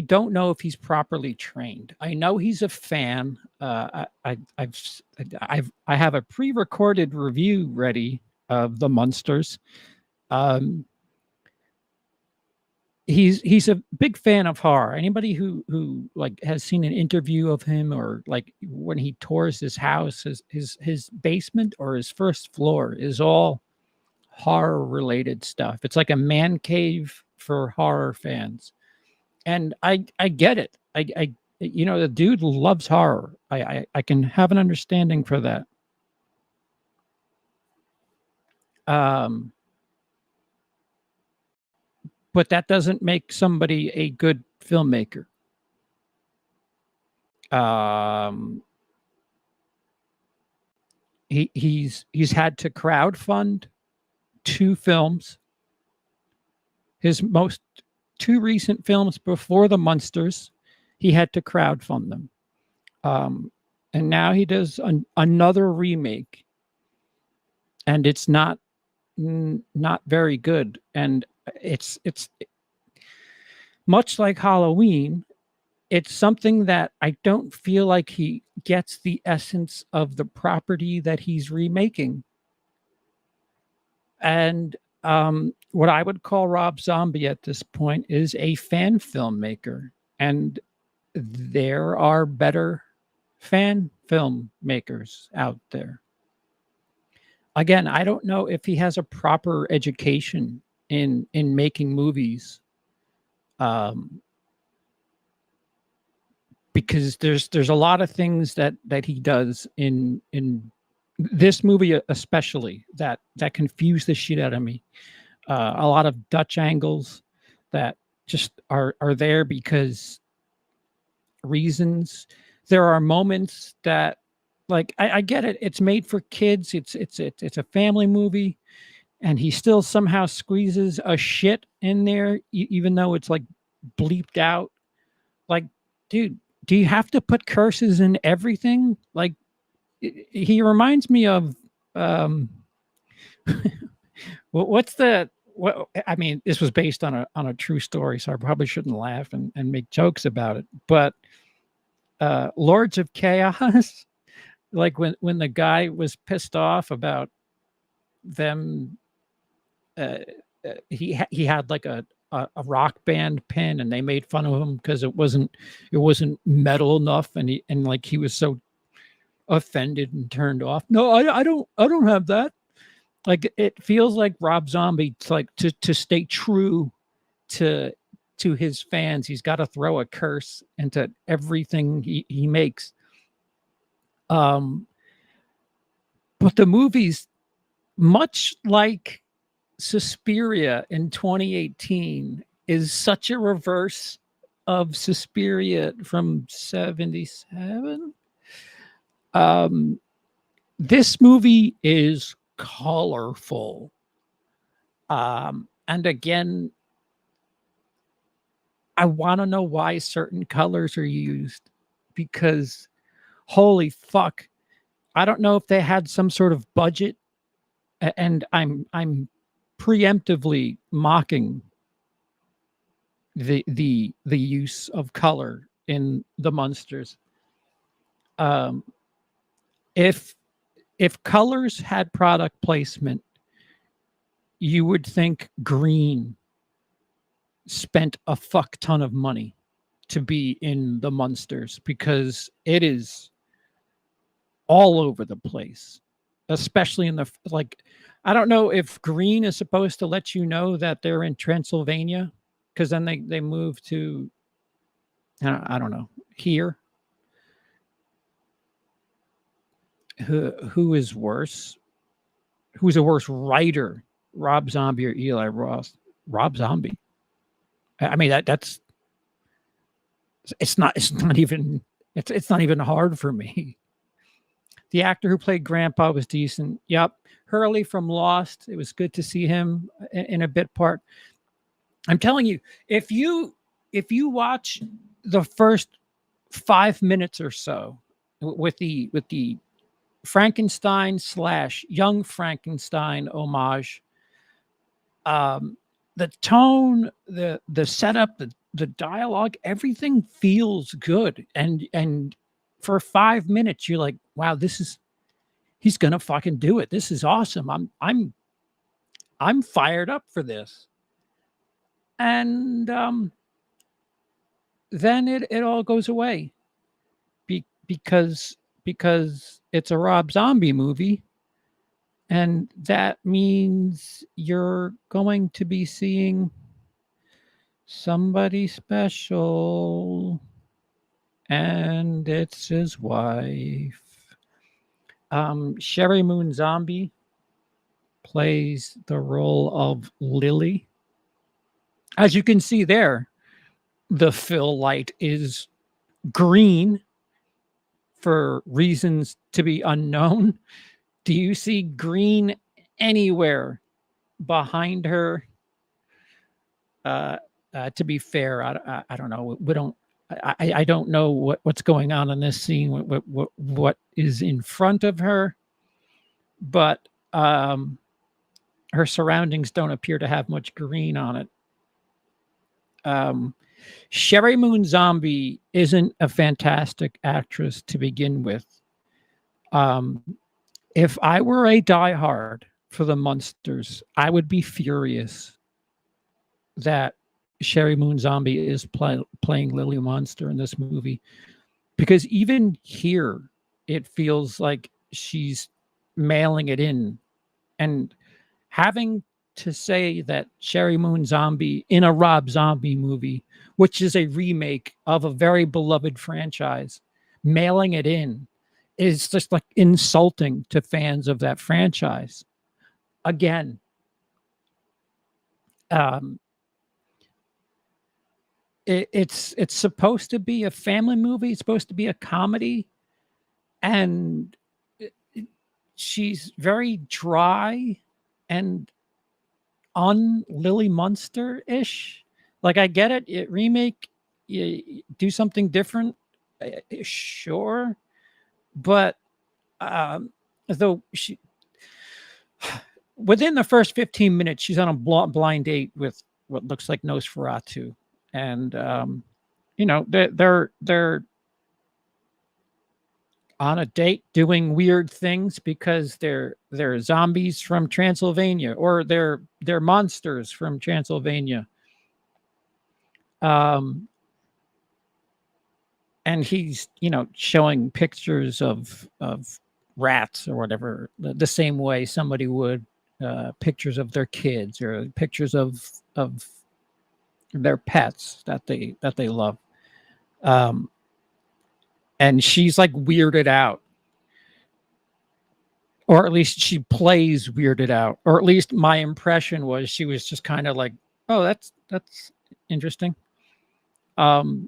don't know if he's properly trained. I know he's a fan. I have a pre-recorded review ready of the Munsters. He's a big fan of horror. Anybody who like has seen an interview of him, or like when he tours his house, his basement or his first floor is all horror related stuff. It's like a man cave for horror fans. And I get it. I the dude loves horror. I can have an understanding for that. But that doesn't make somebody a good filmmaker. He's had to crowdfund 2 films. His most 2 recent films before the Munsters, he had to crowdfund them. And now he does another remake, and it's not very good. And it's much like Halloween. It's something that I don't feel like he gets the essence of the property that he's remaking. And what I would call Rob Zombie at this point is a fan filmmaker. And there are better fan filmmakers out there. Again, I don't know if he has a proper education in making movies. Because there's a lot of things that he does in this movie especially that confuse the shit out of me. A lot of Dutch angles that just are there because reasons. There are moments that, like, I get it. It's made for kids. It's a family movie, and he still somehow squeezes a shit in there, even though it's like bleeped out. Like, dude, do you have to put curses in everything? Like, he reminds me of um what's the what I mean, this was based on a true story, so I probably shouldn't laugh and make jokes about it. But Lords of Chaos, like when the guy was pissed off about them, uh, he had like a rock band pin, and they made fun of him because it wasn't metal enough, and like he was so offended and turned off. No, I don't have that. Like, it feels like Rob Zombie, like, to stay true to his fans, he's got to throw a curse into everything he makes. Um, but the movie's much like Suspiria in 2018 is such a reverse of Suspiria from 77. Um, this movie is colorful. And again, I want to know why certain colors are used, because holy fuck, I don't know if they had some sort of budget, and I'm preemptively mocking the use of color in the Munsters. Um, if colors had product placement, you would think green spent a fuck ton of money to be in the Munsters, because it is all over the place, especially in the like. I don't know if green is supposed to let you know that they're in Transylvania, because then they move to, I don't know, here. Who is worse? Who's a worse writer, Rob Zombie or Eli Roth? Rob Zombie. I mean, that's it's not even hard for me. The actor who played Grandpa was decent. Yep. Hurley from Lost. It was good to see him in a bit part. I'm telling you, if you watch the first 5 minutes or so with the Frankenstein / Young Frankenstein homage, the tone, the setup, the dialogue, everything feels good. And for 5 minutes, you're like, wow, he's gonna fucking do it. This is awesome. I'm fired up for this. And then it all goes away, because it's a Rob Zombie movie, and that means you're going to be seeing somebody special, and it's his wife. Sherry Moon Zombie plays the role of Lily. As you can see there, the fill light is green for reasons to be unknown. Do you see green anywhere behind her? To be fair, I don't know. We don't. I don't know what's going on in this scene. What is in front of her, but her surroundings don't appear to have much green on it. Sherry Moon Zombie isn't a fantastic actress to begin with. If I were a diehard for the Munsters, I would be furious that Sherry Moon Zombie is playing Lily Munster in this movie, because even here, it feels like she's mailing it in. And having to say that Sherry Moon Zombie in a Rob Zombie movie, which is a remake of a very beloved franchise, mailing it in is just like insulting to fans of that franchise. Again, it's supposed to be a family movie. It's supposed to be a comedy, and she's very dry and un Lily Munster ish. Like, I get it. Remake do something different, sure, but though she within the first 15 minutes, she's on a blind date with what looks like Nosferatu, and they're on a date doing weird things because they're zombies from Transylvania, or they're monsters from Transylvania. And he's showing pictures of rats or whatever, the same way somebody would pictures of their kids or pictures of their pets that they love. And she's like weirded out, or at least she plays weirded out, or at least my impression was she was just kind of like, oh, that's interesting. And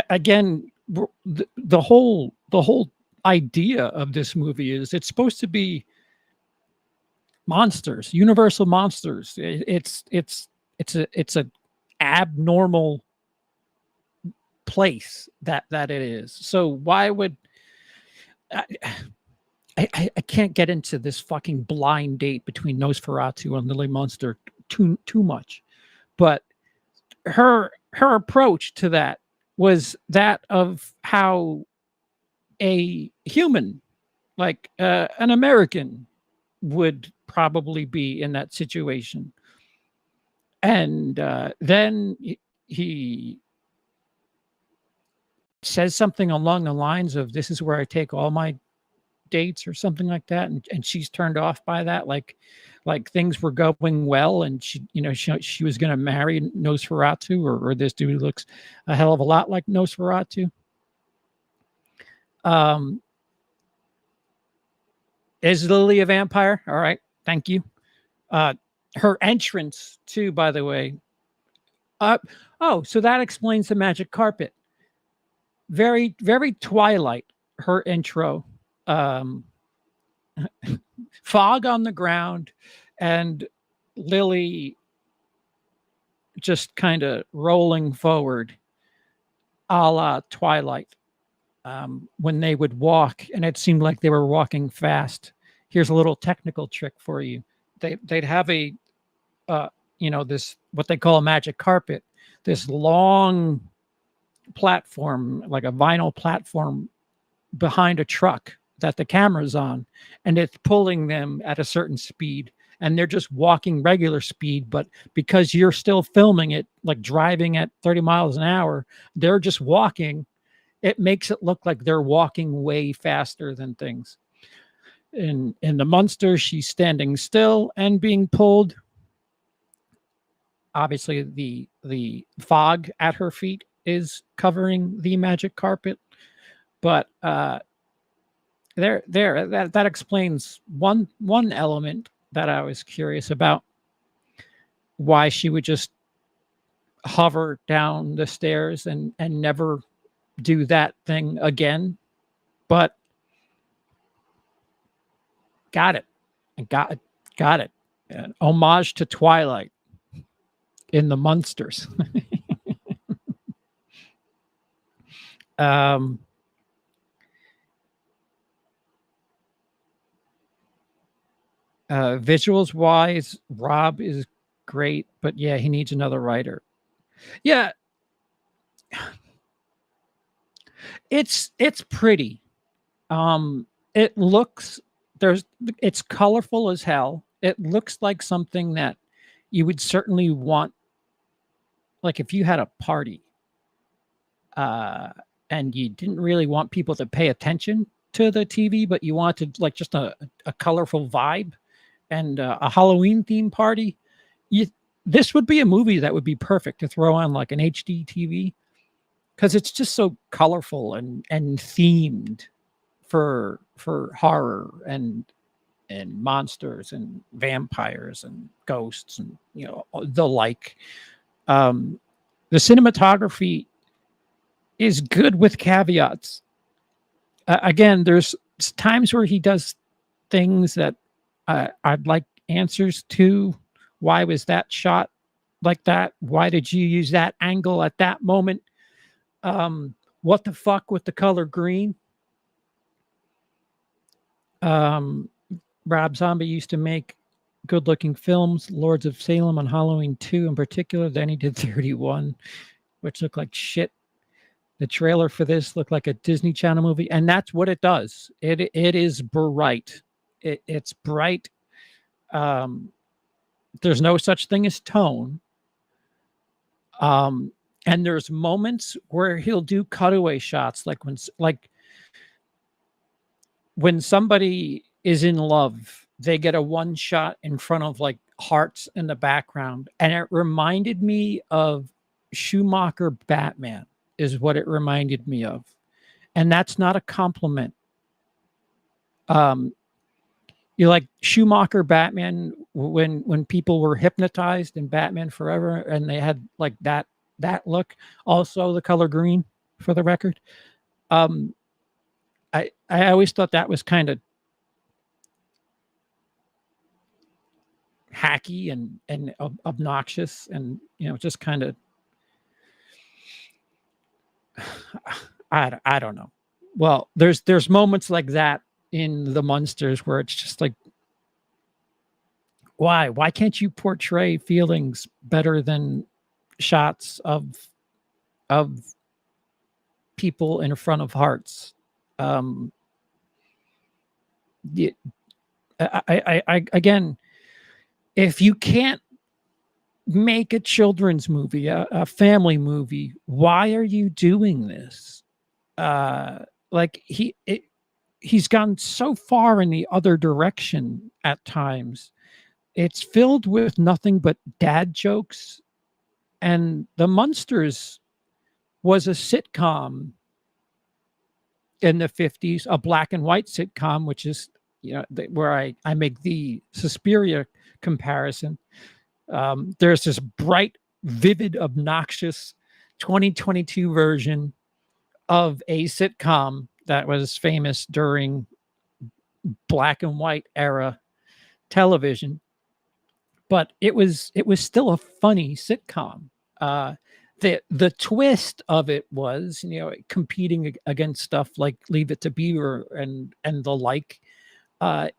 again, the whole idea of this movie is it's supposed to be monsters, universal monsters. It's a abnormal place that it is. So why would I can't get into this fucking blind date between Nosferatu and Lily Munster too much, but her approach to that was that of how a human, like an American, would probably be in that situation. And then he says something along the lines of, "This is where I take all my dates," or something like that, and she's turned off by that, like things were going well, and she was going to marry Nosferatu, or this dude looks a hell of a lot like Nosferatu. Is Lily a vampire? All right, thank you. Her entrance too, by the way. So that explains the magic carpet. Very, very Twilight, her intro. Fog on the ground, and Lily just kind of rolling forward, a la Twilight. When they would walk, and it seemed like they were walking fast. Here's a little technical trick for you. They'd have a this, what they call a magic carpet, this long platform, like a vinyl platform behind a truck that the camera's on, and it's pulling them at a certain speed, and they're just walking regular speed, but because you're still filming it like driving at 30 miles an hour, they're just walking. It makes it look like they're walking way faster than things. In the Munsters, she's standing still and being pulled. Obviously, the fog at her feet is covering the magic carpet, but that explains one element that I was curious about, why she would just hover down the stairs and never do that thing again. But got it. An homage to Twilight in the Munsters. Visuals wise, Rob is great, but yeah, he needs another writer. Yeah. It's pretty. It looks, it's colorful as hell. It looks like something that you would certainly want, like if you had a party and you didn't really want people to pay attention to the TV, but you wanted like just a colorful vibe and a Halloween themed party. This would be a movie that would be perfect to throw on like an HD TV, because it's just so colorful and themed for horror and monsters and vampires and ghosts and the like. The cinematography is good with caveats. Again, there's times where he does things that I'd like answers to. Why was that shot like that? Why did you use that angle at that moment? What the fuck with the color green? Um, Rob Zombie used to make good-looking films, Lords of Salem on Halloween 2 in particular. Then he did 31, which looked like shit. The trailer for this looked like a Disney Channel movie, and that's what it does. It is bright. It's bright. Um, there's no such thing as tone. And there's moments where he'll do cutaway shots, like when somebody is in love, they get a one shot in front of like hearts in the background, and it reminded me of Schumacher Batman. Is what it reminded me of, and that's not a compliment. You like Schumacher Batman when people were hypnotized in Batman Forever, and they had like that look. Also, the color green, for the record. I always thought that was kind of hacky and obnoxious, and just kind of I don't know. Well, there's moments like that in the Munsters where it's just like, why can't you portray feelings better than shots of people in front of hearts? I again, if you can't make a children's movie, a family movie, why are you doing this? Like he's gone so far in the other direction at times. It's filled with nothing but dad jokes. And The Munsters was a sitcom in the 50s, a black and white sitcom, which is, where I make the Suspiria comparison. There's this bright, vivid, obnoxious 2022 version of a sitcom that was famous during black and white era television, but it was still a funny sitcom. The twist of it was, competing against stuff like Leave It to Beaver and the like.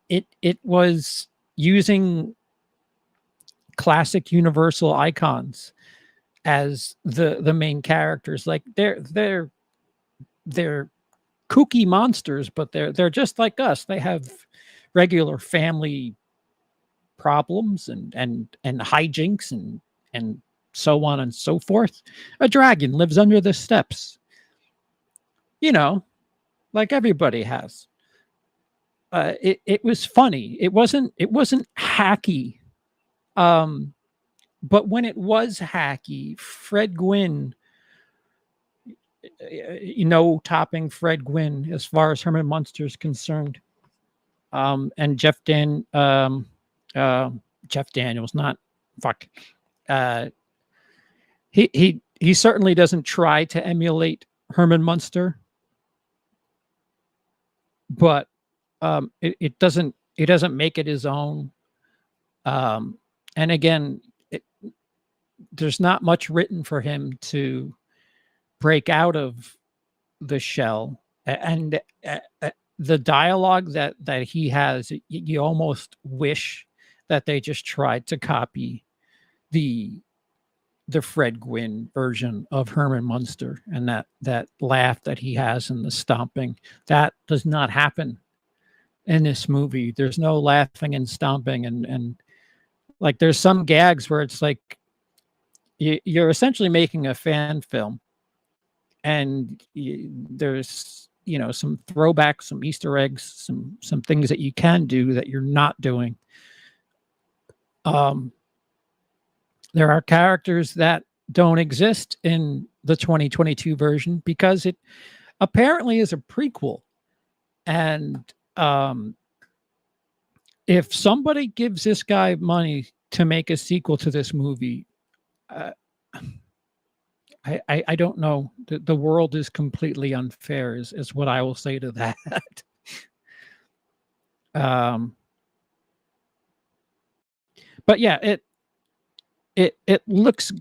It was using classic Universal icons as the main characters. Like they're kooky monsters, but they're just like us. They have regular family problems and hijinks and so on and so forth. A dragon lives under the steps, like everybody has. It was funny. It wasn't hacky. But when it was hacky, Fred Gwynn, topping Fred Gwynn as far as Herman Munster is concerned. And Jeff Daniels, not fuck. He certainly doesn't try to emulate Herman Munster, but it doesn't make it his own. And again, there's not much written for him to break out of the shell, and the dialogue that he has, you almost wish that they just tried to copy the Fred Gwynn version of Herman Munster, and that laugh that he has in the stomping. That does not happen in this movie. There's no laughing and stomping, and like there's some gags where it's like you're essentially making a fan film, and there's some throwbacks, some Easter eggs, some things that you can do that you're not doing. There are characters that don't exist in the 2022 version because it apparently is a prequel. And if somebody gives this guy money to make a sequel to this movie, I don't know. The world is completely unfair is what I will say to that. But yeah, it looks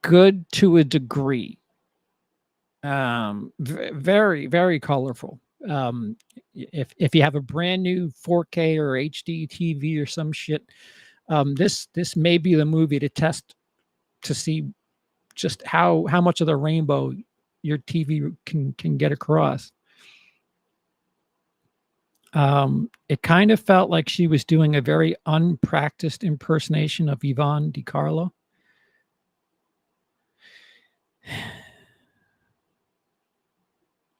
good to a degree. Very, very colorful. If you have a brand new 4K or HD TV or some shit, this may be the movie to test to see just how much of the rainbow your TV can get across. It kind of felt like she was doing a very unpracticed impersonation of Yvonne DiCarlo.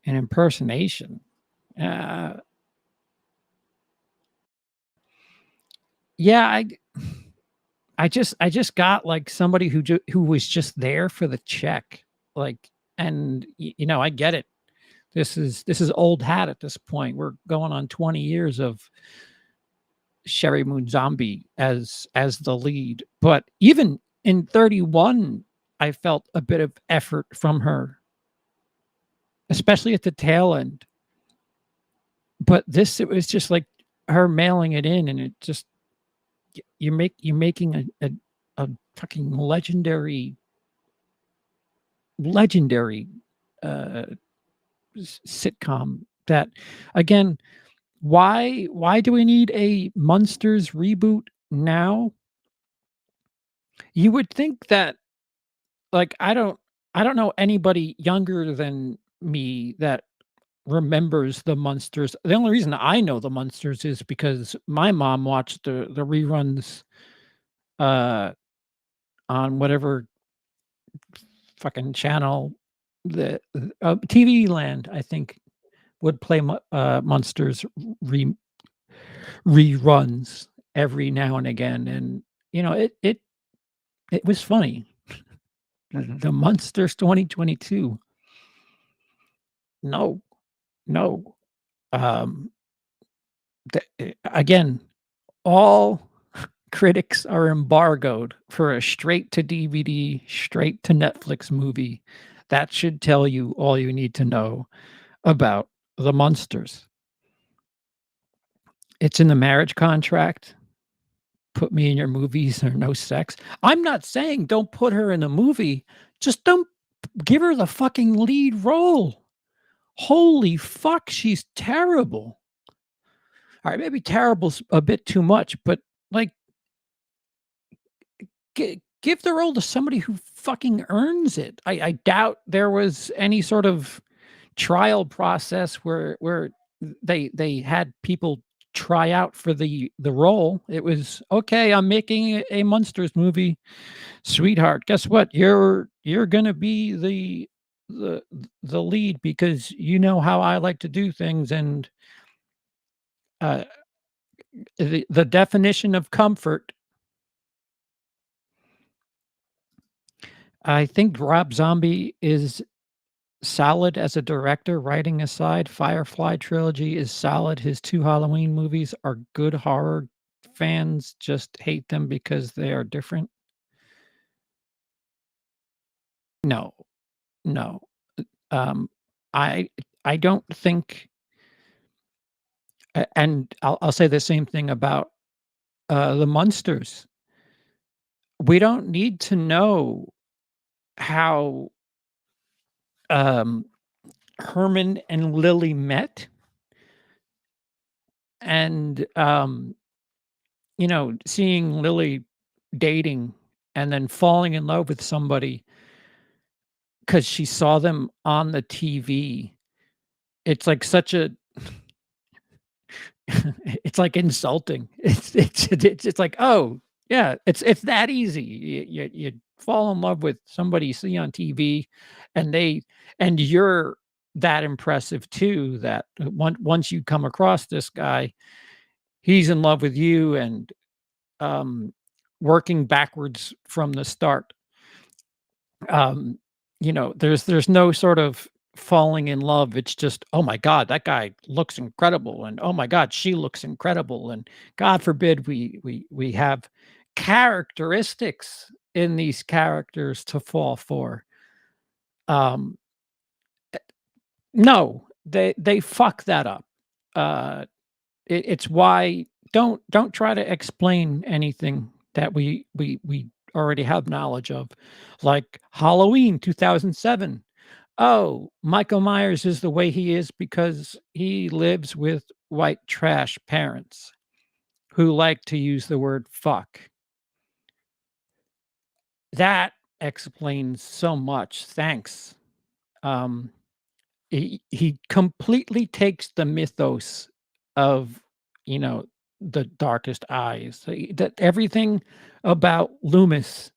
An impersonation. Uh, yeah, I just got like somebody who was just there for the check, like, and you know, I get it. This is old hat at this point. We're going on 20 years of Sherry Moon Zombie as the lead, but even in 31, I felt a bit of effort from her, especially at the tail end. But this, it was just like her mailing it in, and it just you're making a fucking legendary uh sitcom that, again, why do we need a Munsters reboot now? You would think that, like, I don't know anybody younger than me that remembers the Munsters. The only reason I know the Munsters is because my mom watched the reruns uh on whatever fucking channel, the TV Land, I think, would play Munsters re reruns every now and again, and, you know, it was funny. The Munsters 2022. No, no. Um, again, all critics are embargoed for a straight to DVD, straight to Netflix movie. That should tell you all you need to know about the Munsters. It's in the marriage contract. Put me in your movies or no sex. I'm not saying don't put her in a movie, just don't give her the fucking lead role. Holy fuck, she's terrible. All right, maybe terrible's a bit too much, but, like, give the role to somebody who fucking earns it. I doubt there was any sort of trial process where they had people try out for the role. It was, "Okay, I'm making a Munsters movie. Sweetheart, guess what? You're gonna be the the lead because you know how I like to do things, and, uh, the definition of comfort." I think Rob Zombie is solid as a director, writing aside. Firefly trilogy is solid. His 2 Halloween movies are good horror. Fans just hate them because they are different. No, no. Um, I I don't think, and I'll say the same thing about, the Munsters. We don't need to know how, um, Herman and Lily met, and, you know, seeing Lily dating and then falling in love with somebody because she saw them on the TV. It's like such a it's like insulting. It's like, "Oh, yeah, it's that easy." You fall in love with somebody you see on TV, and you're that impressive too, that once you come across this guy, he's in love with you, and, um, working backwards from the start. Um, you know, there's no sort of falling in love. It's just, "Oh my god, that guy looks incredible," and, "Oh my god, she looks incredible," and God forbid we have characteristics in these characters to fall for. Um, no, they fuck that up. Uh, it's why don't try to explain anything that we already have knowledge of, like Halloween 2007. Oh, Michael Myers is the way he is because he lives with white trash parents who like to use the word fuck. That explains so much. Thanks. Um, he completely takes the mythos of, you know, the darkest eyes. That everything about Loomis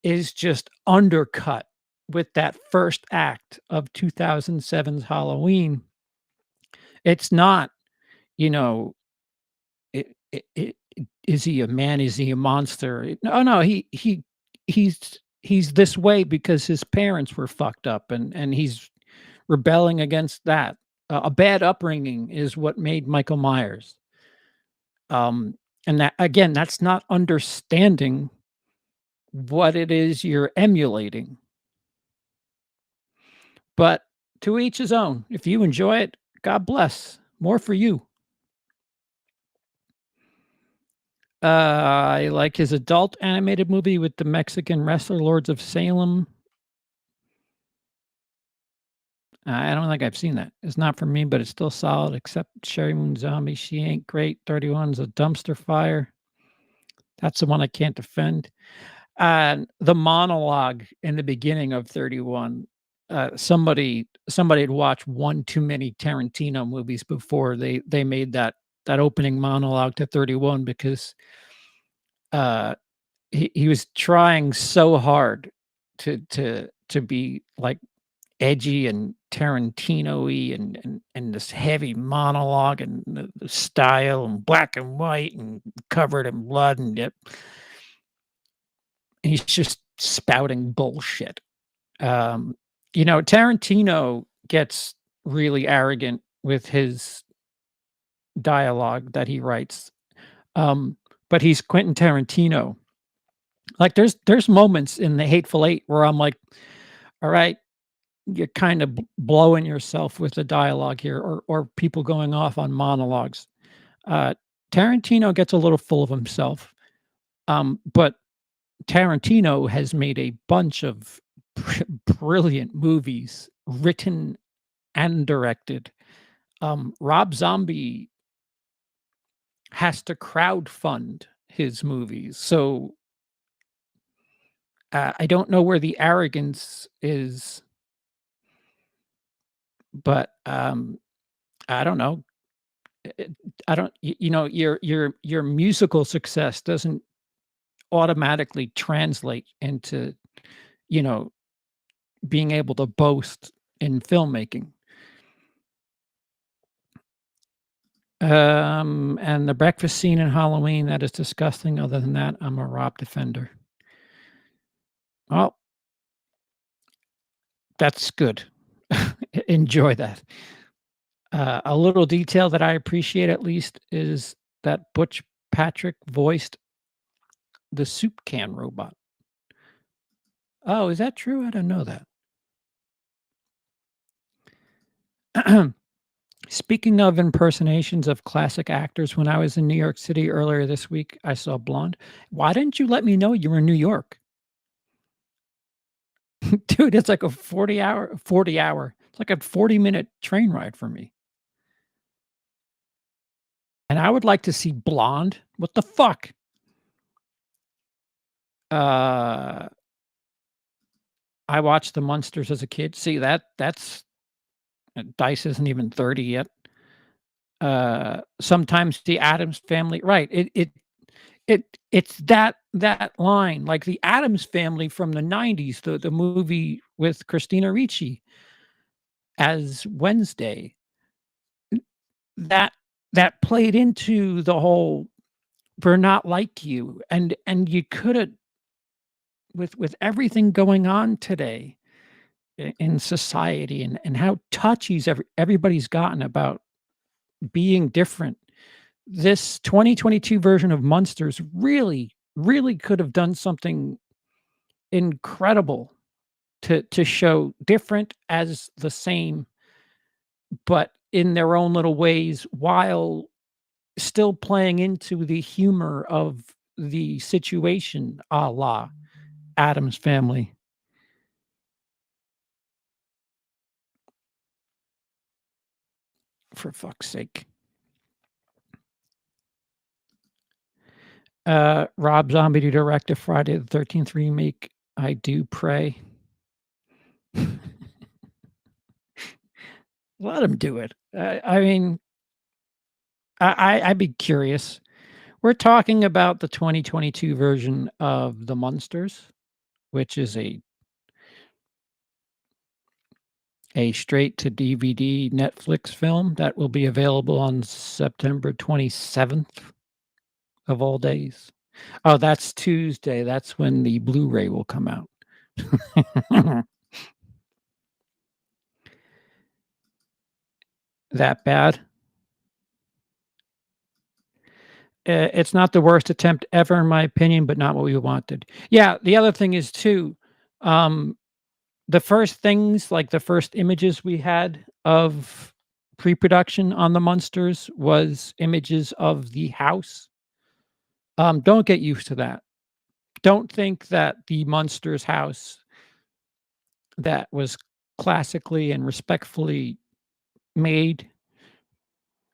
is just undercut with that first act of 2007's Halloween. It's not, you know, is he a man? Is he a monster? No, no, he's this way because his parents were fucked up, and he's rebelling against that. A bad upbringing is what made Michael Myers. Um, and that again, that's not understanding what it is you're emulating. But to each his own. If you enjoy it, God bless. More for you. I like his adult animated movie with the Mexican wrestler Lords of Salem. I don't think I've seen that. It's not for me, but it's still solid, except Sherry Moon Zombie. She ain't great. 31's a dumpster fire. That's the one I can't defend. And the monologue in the beginning of 31, somebody had watched one too many Tarantino movies before they made that opening monologue to 31 because uh he was trying so hard to be like edgy and Tarantino-y and this heavy monologue and the style and black and white and covered in blood and it he's just spouting bullshit. Um, Tarantino gets really arrogant with his dialogue that he writes. Um, but he's Quentin Tarantino. Like there's moments in The Hateful Eight where I'm like, all right, you're kind of blowing yourself with the dialogue here, or people going off on monologues. Uh, Tarantino gets a little full of himself, but Tarantino has made a bunch of brilliant movies, written and directed. Rob Zombie has to crowdfund his movies, so I don't know where the arrogance is, but I don't know. I don't. Your musical success doesn't automatically translate into you know being able to boast in filmmaking. And the breakfast scene in Halloween, that is disgusting. Other than that, I'm a Rob defender. Well, that's good. Enjoy that. A little detail that I appreciate at least is that Butch Patrick voiced the soup can robot. Oh, is that true? I didn't know that. Speaking of impersonations of classic actors, when I was in New York City earlier this week, I saw Blonde. Why didn't you let me know you were in New York? Dude, it's like a 40 hour. It's like a 40-minute train ride for me. And I would like to see Blonde. What the fuck? I watched the Munsters as a kid. See that's Dice isn't even 30 yet. Sometimes the Addams Family, right? It's that line, like the Addams Family from the 90s, the movie with Christina Ricci as Wednesday. That that played into the whole "we're not like you," and you coulda with everything going on today in society and how touchy everybody's gotten about being different. This 2022 version of Munsters really, really could have done something incredible to show different as the same, but in their own little ways while still playing into the humor of the situation a la Adam's Family. For fuck's sake. Rob Zombie to direct a Friday the 13th remake. I do pray. Let him do it. I mean, I'd be curious. We're talking about the 2022 version of The Munsters, which is a straight to DVD Netflix film that will be available on September 27th of all days. Oh, that's Tuesday. That's when the Blu-ray will come out. That bad? It's not the worst attempt ever, in my opinion, but not what we wanted. Yeah, the other thing is too, the first things, like the first images we had of pre-production on the Munsters was images of the house. Don't get used to that. Don't think that the Munsters house that was classically and respectfully made,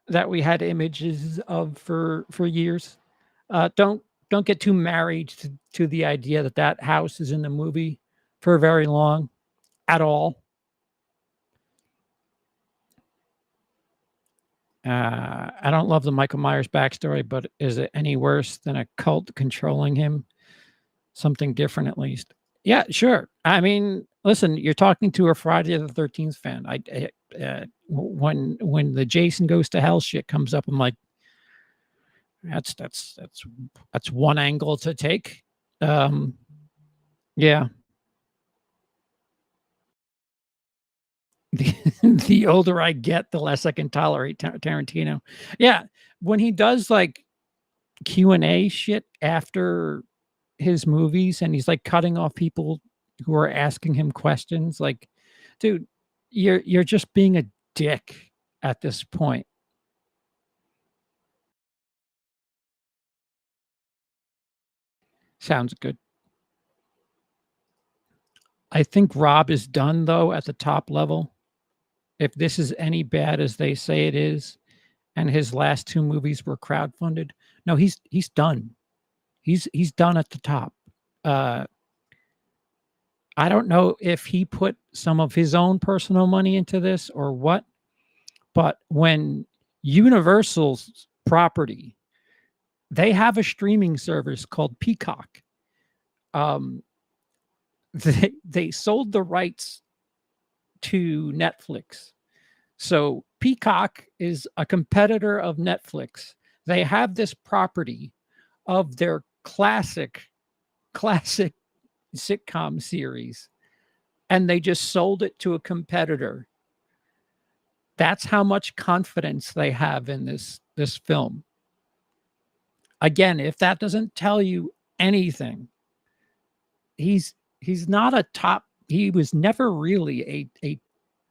that we had images of for years. Don't get too married to the idea that that house is in the movie for very long at all. I don't love the Michael Myers backstory, but is it any worse than a cult controlling him? Something different, at least. Yeah, sure. I mean, listen, you're talking to a Friday the 13th fan. When the Jason Goes to Hell shit comes up, I'm like, that's one angle to take. Yeah. The older I get, the less I can tolerate Tarantino. Yeah, when he does, like, Q&A shit after his movies, and he's, like, cutting off people who are asking him questions, like, dude, you're just being a dick at this point. Sounds good. I think Rob is done, though, at the top level. If this is any bad as they say it is, and his last 2 movies were crowdfunded, no, he's done. He's done at the top. Uh, I don't know if he put some of his own personal money into this or what, but when Universal's property, they have a streaming service called Peacock. Um, they sold the rights to Netflix. So Peacock is a competitor of Netflix. They have this property of their classic sitcom series, and they just sold it to a competitor. That's how much confidence they have in this film. Again, if that doesn't tell you anything, he's not a top, he was never really a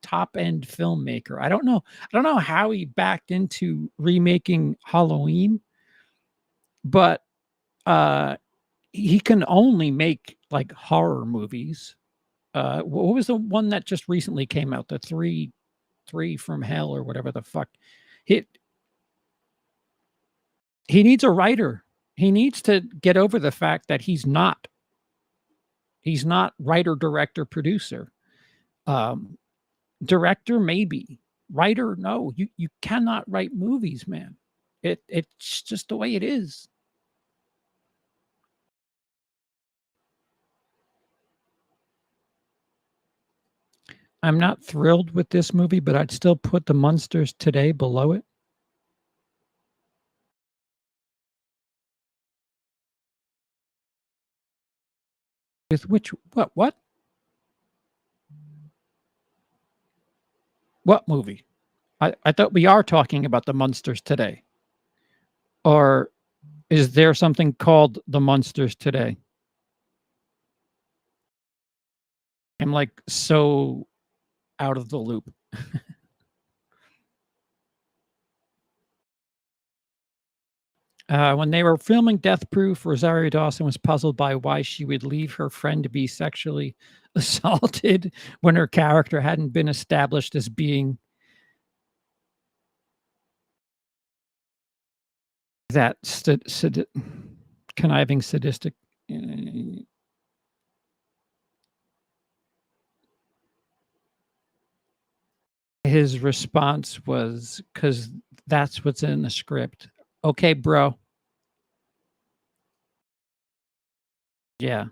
top end filmmaker. I don't know how he backed into remaking Halloween, but he can only make like horror movies. What was the one that just recently came out? The three from hell or whatever the fuck. He he needs a writer. He needs to get over the fact that he's not writer, director, producer. Um, Director, maybe. Writer, no. You cannot write movies, man. It's just the way it is. I'm not thrilled with this movie, but I'd still put The Munsters Today below it. With which what? What movie? I thought we are talking about The Munsters Today. Or is there something called The Munsters Today? I'm like so out of the loop. When they were filming Death Proof, Rosario Dawson was puzzled by why she would leave her friend to be sexually assaulted when her character hadn't been established as being that conniving, sadistic. uh, His response was, "'Cause that's what's in the script." Okay, bro. Yeah.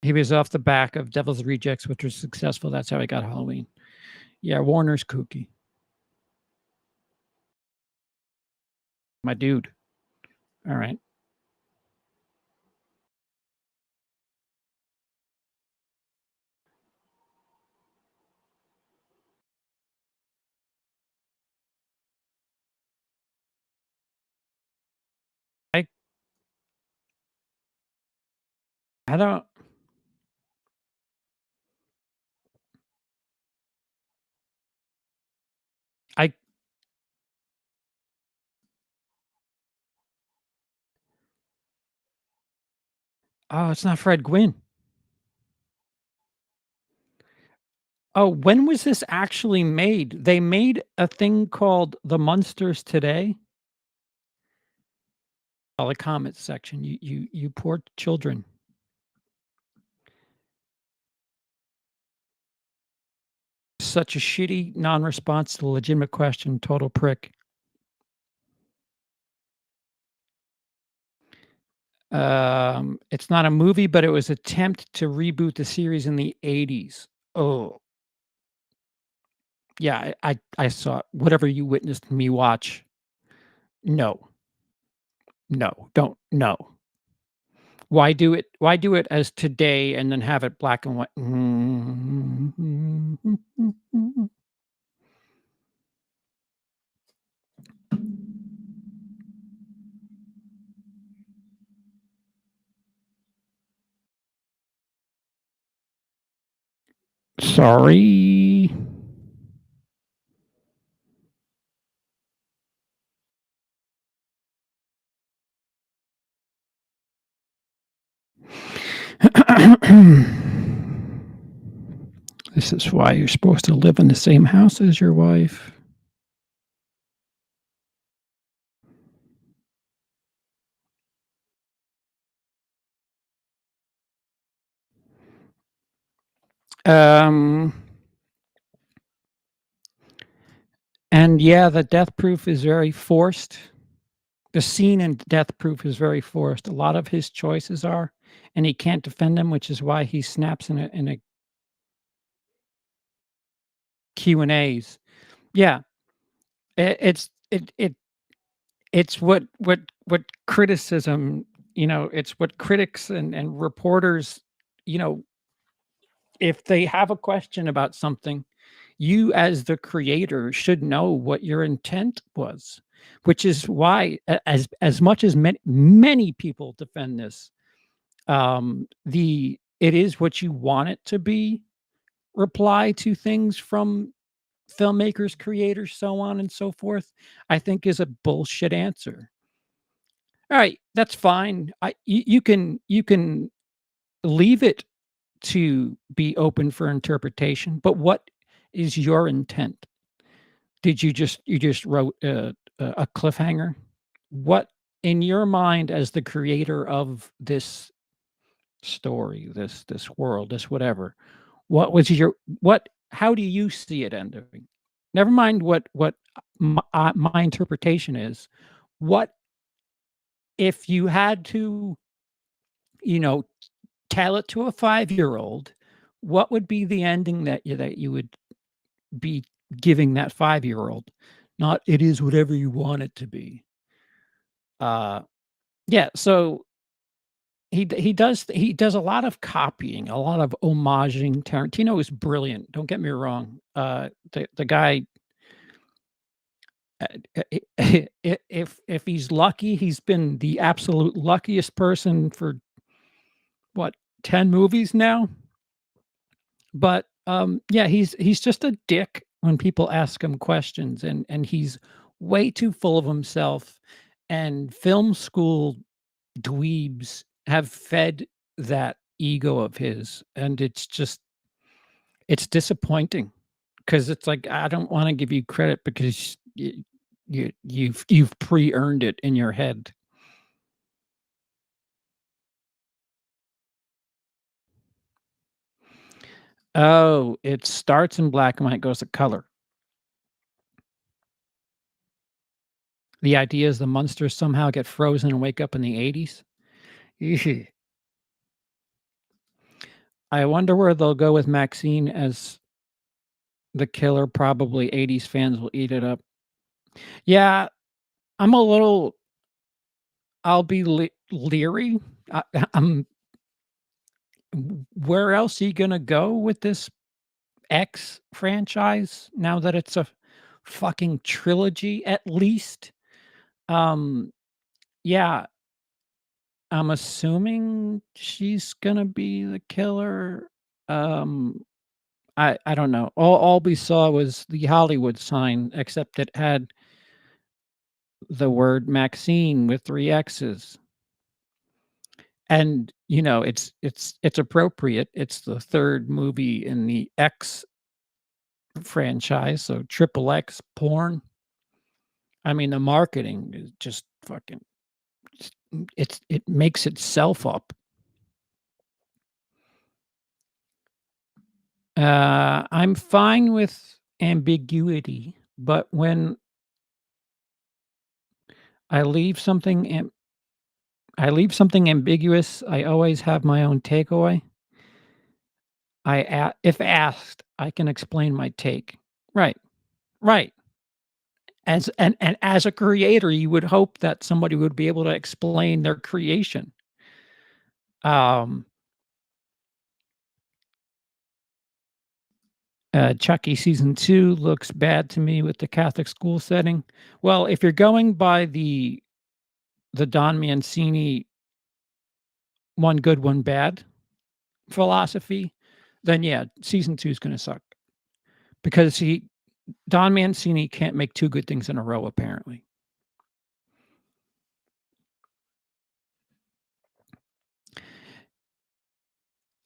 He was off the back of Devil's Rejects, which was successful. That's how he got Halloween. Yeah, Warner's kooky. My dude. All right. I I don't I Oh, it's not Fred Gwynn. Oh, when was this actually made? They made a thing called The Munsters today? Oh, the comments section. You poor children. Such a shitty non-response to the legitimate question, total prick. It's not a movie, but it was attempt to reboot the series in the '80s. Oh, yeah, I saw it. Whatever you witnessed me watch. No, no, don't no. Why do it as today and then have it black and white? Sorry. This is why you're supposed to live in the same house as your wife. Um, and yeah, the death proof is very forced. The scene in Death Proof is very forced. A lot of his choices are, and he can't defend them, which is why he snaps in a Q and A's. Yeah, it's what criticism, it's what critics and reporters, you know, if they have a question about something, you as the creator should know what your intent was, which is why as much as many people defend this, the "it is what you want it to be" reply to things from filmmakers, creators, so on and so forth, I think is a bullshit answer. Alright, that's fine. You can leave it to be open for interpretation, but what is your intent? Did you just wrote a cliffhanger? What in your mind as the creator of this story, this world, this whatever, what was your what how do you see it ending? Never mind what my interpretation is. What if you had to, you know, tell it to a 5-year-old, what would be the ending that you would be giving that 5-year-old? Not, "It is whatever you want it to be." Uh, yeah, so he does a lot of copying, a lot of homaging. Tarantino is brilliant, don't get me wrong. The guy, if he's lucky, he's been the absolute luckiest person for what, 10 movies now? But, Yeah, he's just a dick when people ask him questions, and he's way too full of himself, and film school dweebs have fed that ego of his, and it's disappointing because it's like, I don't wanna give you credit because you've pre-earned it in your head. Oh, it starts in black and white, goes to color. The idea is the Munsters somehow get frozen and wake up in the '80s? Eesh. I wonder where they'll go with Maxine as the killer. Probably '80s fans will eat it up. Yeah, I'm a little I'll be leery. I I'm where else are you gonna go with this X franchise now that it's a fucking trilogy at least? Um, yeah, I'm assuming she's gonna be the killer. Um, I don't know. All we saw was the Hollywood sign, except it had the word Maxine with 3 X's. And, it's appropriate. It's the 3rd movie in the X franchise, so triple X porn. I mean, the marketing is just fucking it makes itself up. I'm fine with ambiguity, but when I leave something ambiguous, I always have my own takeaway. If asked, I can explain my take. Right, right. And as a creator, you would hope that somebody would be able to explain their creation. Um, Chucky season 2 looks bad to me with the Catholic school setting. Well, if you're going by the Don Mancini "one good, one bad" philosophy, then yeah, season 2 is gonna suck because Don Mancini can't make 2 good things in a row, apparently.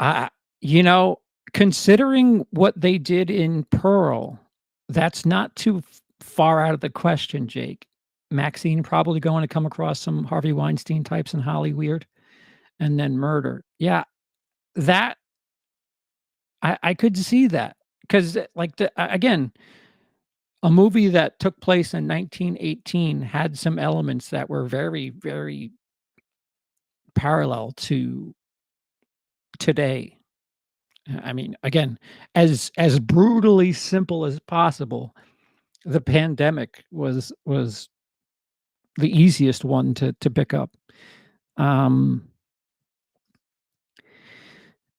I you know, considering what they did in Pearl, that's not too far out of the question, Jake. Maxine probably going to come across some Harvey Weinstein types in Hollyweird, and then murder. Yeah, that I could see that because, like, again, a movie that took place in 1918 had some elements that were very, very parallel to today. I mean, again, as brutally simple as possible, the pandemic was the easiest one to pick up. Um,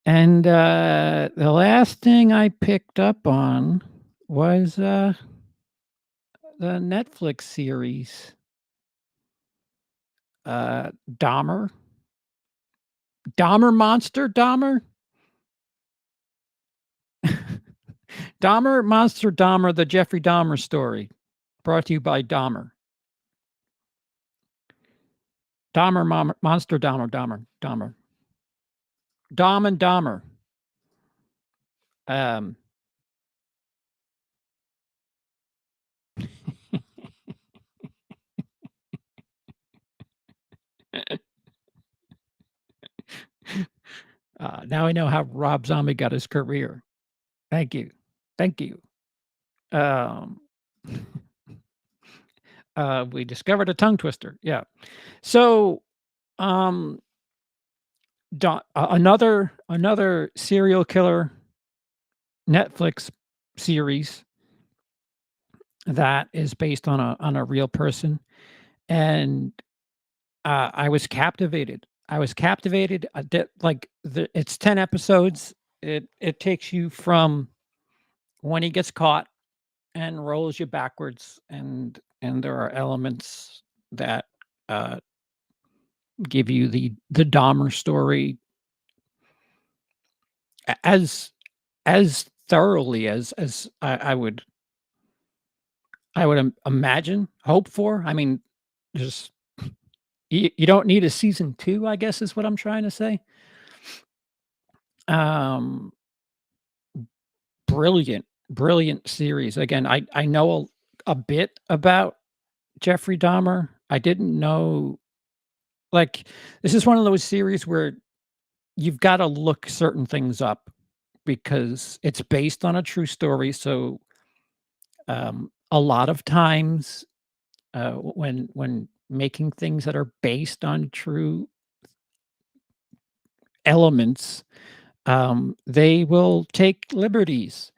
and, the last thing I picked up on was, the Netflix series, Dahmer. Dahmer Monster Dahmer? Dahmer Monster Dahmer, the Jeffrey Dahmer story, brought to you by Dahmer. Monster Dahmer. Dom and Dahmer. Um, now I know how Rob Zombie got his career. Thank you. Thank you. Um, we discovered a tongue twister. Yeah. So, um, another serial killer Netflix series that is based on a real person, and I was captivated. I was captivated. It's 10 episodes. It takes you from when he gets caught and rolls you backwards, and there are elements that uh, give you the Dahmer story as as thoroughly as I would imagine, hope for. I mean, just you don't need a season 2, I guess is what I'm trying to say. Um, brilliant, brilliant series. Again, I know a bit about Jeffrey Dahmer. I didn't know, like, this is one of those series where you've gotta look certain things up because it's based on a true story, so, a lot of times, when making things that are based on true elements, they will take liberties.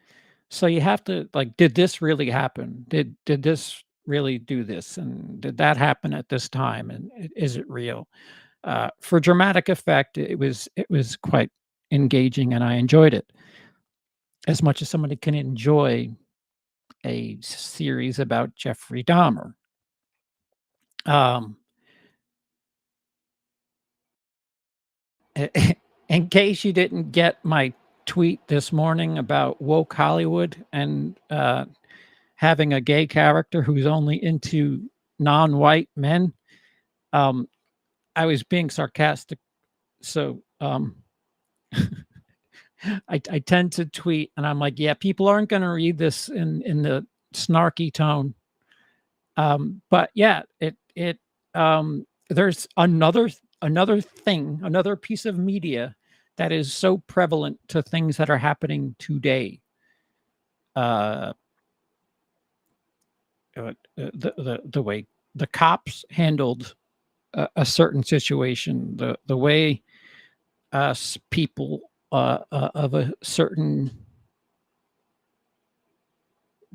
So you have to, like, did this really happen? Did this really do this? And did that happen at this time? And is it real? For dramatic effect, it was quite engaging, and I enjoyed it as much as somebody can enjoy a series about Jeffrey Dahmer. Um, in case you didn't get my tweet this morning about woke Hollywood and having a gay character who's only into non-white men, um, I was being sarcastic. So I tend to tweet, and I'm like, yeah, people aren't going to read this in the snarky tone. But yeah, there's another thing, another piece of media that is so prevalent to things that are happening today. Uh, the way the cops handled a certain situation, the way us people of a certain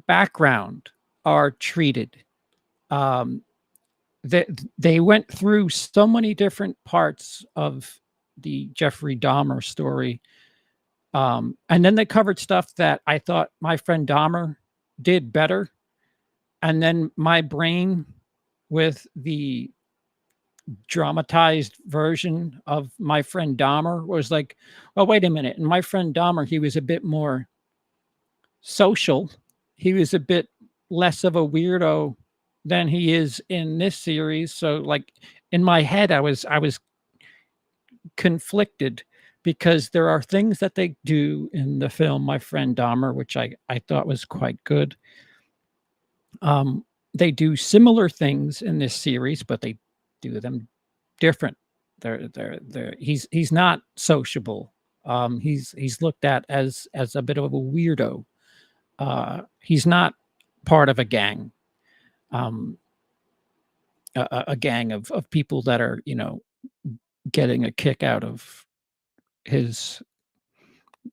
background are treated. Um, they they went through so many different parts of the Jeffrey Dahmer story, and then they covered stuff that I thought my friend Dahmer did better, and then my brain, with the dramatized version of my friend Dahmer, was like, "Well, wait a minute." And my friend Dahmer, he was a bit more social. He was a bit less of a weirdo than he is in this series. So, like, in my head, I was conflicted because there are things that they do in the film My Friend Dahmer, which I thought was quite good. They do similar things in this series, but they do them different. He's not sociable. He's looked at as a bit of a weirdo. He's not part of a gang, um, a gang of people that are, getting a kick out of his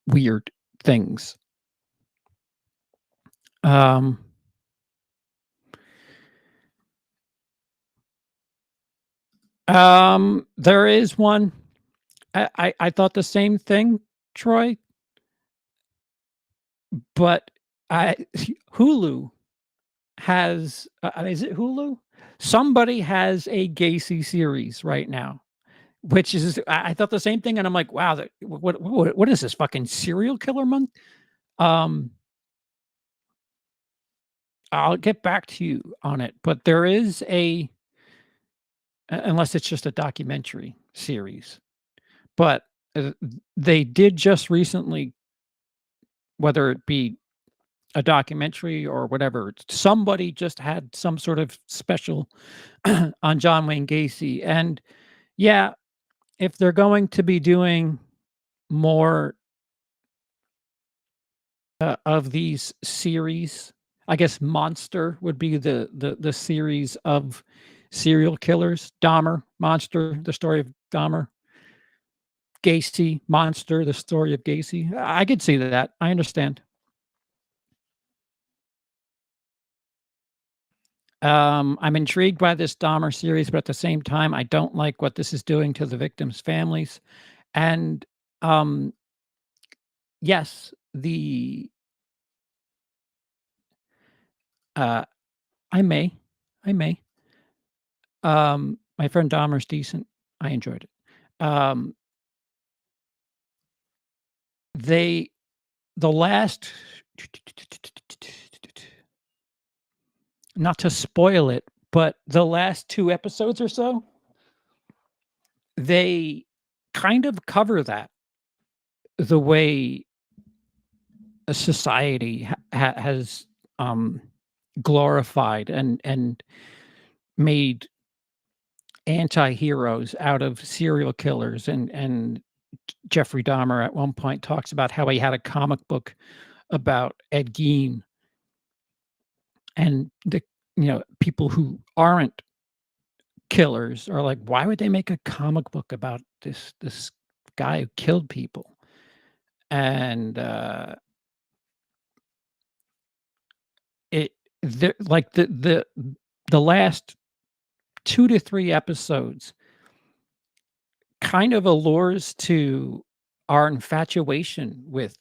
weird things. Um, there is one. I thought the same thing, Troy, but I Hulu is it Hulu? Somebody has a Gacy series right now, which is I thought the same thing, and I'm like, wow, what is this fucking serial killer month? Um, I'll get back to you on it, but there is unless it's just a documentary series, but they did just recently, whether it be a documentary or whatever, somebody just had some sort of special on John Wayne Gacy. And yeah, if they're going to be doing more of these series, I guess Monster would be the series of serial killers. Dahmer, Monster, the story of Dahmer. Gacy, Monster, the story of Gacy. I could see that. I understand. I'm intrigued by this Dahmer series, but at the same time, I don't like what this is doing to the victims' families. And um, yes, uh, I may, I may. My friend Dahmer's decent. I enjoyed it. Um, they the last, not to spoil it, but the last 2 episodes or so, they kind of cover that the way a society has, um, glorified and made anti-heroes out of serial killers, and Jeffrey Dahmer at one point talks about how he had a comic book about Ed Gein, and people who aren't killers are like, "Why would they make a comic book about this guy who killed people?" And, it like, the last 2 to 3 episodes kind of allures to our infatuation with,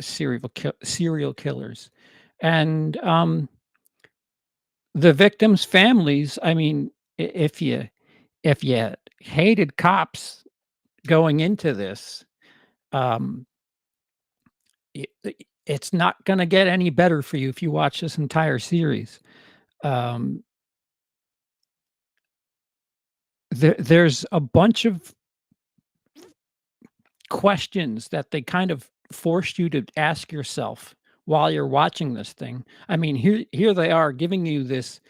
serial killers, and, the victims' families, I mean, if you hated cops going into this, um, it's not gonna get any better for you if you watch this entire series. Um, there's a bunch of questions that they kind of forced you to ask yourself while you're watching this thing. I mean, here they are giving you this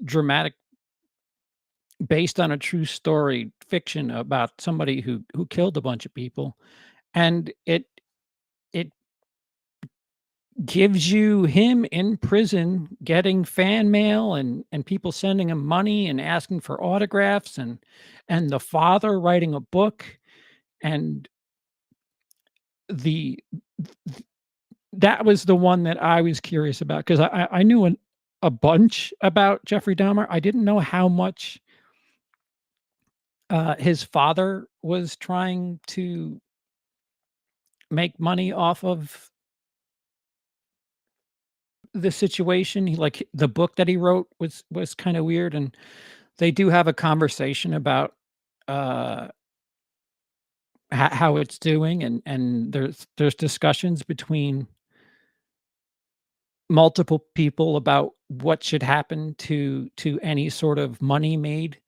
dramatic, based on a true story fiction about somebody who killed a bunch of people, and it gives you him in prison getting fan mail and people sending him money and asking for autographs, and the father writing a book, and the that was the one that I was curious about, 'cause I knew a bunch about Jeffrey Dahmer. I didn't know how much, his father was trying to make money off of the situation. The book that he wrote was kinda weird, and they do have a conversation about, uh, how it's doing, and there's discussions between multiple people about what should happen to any sort of money made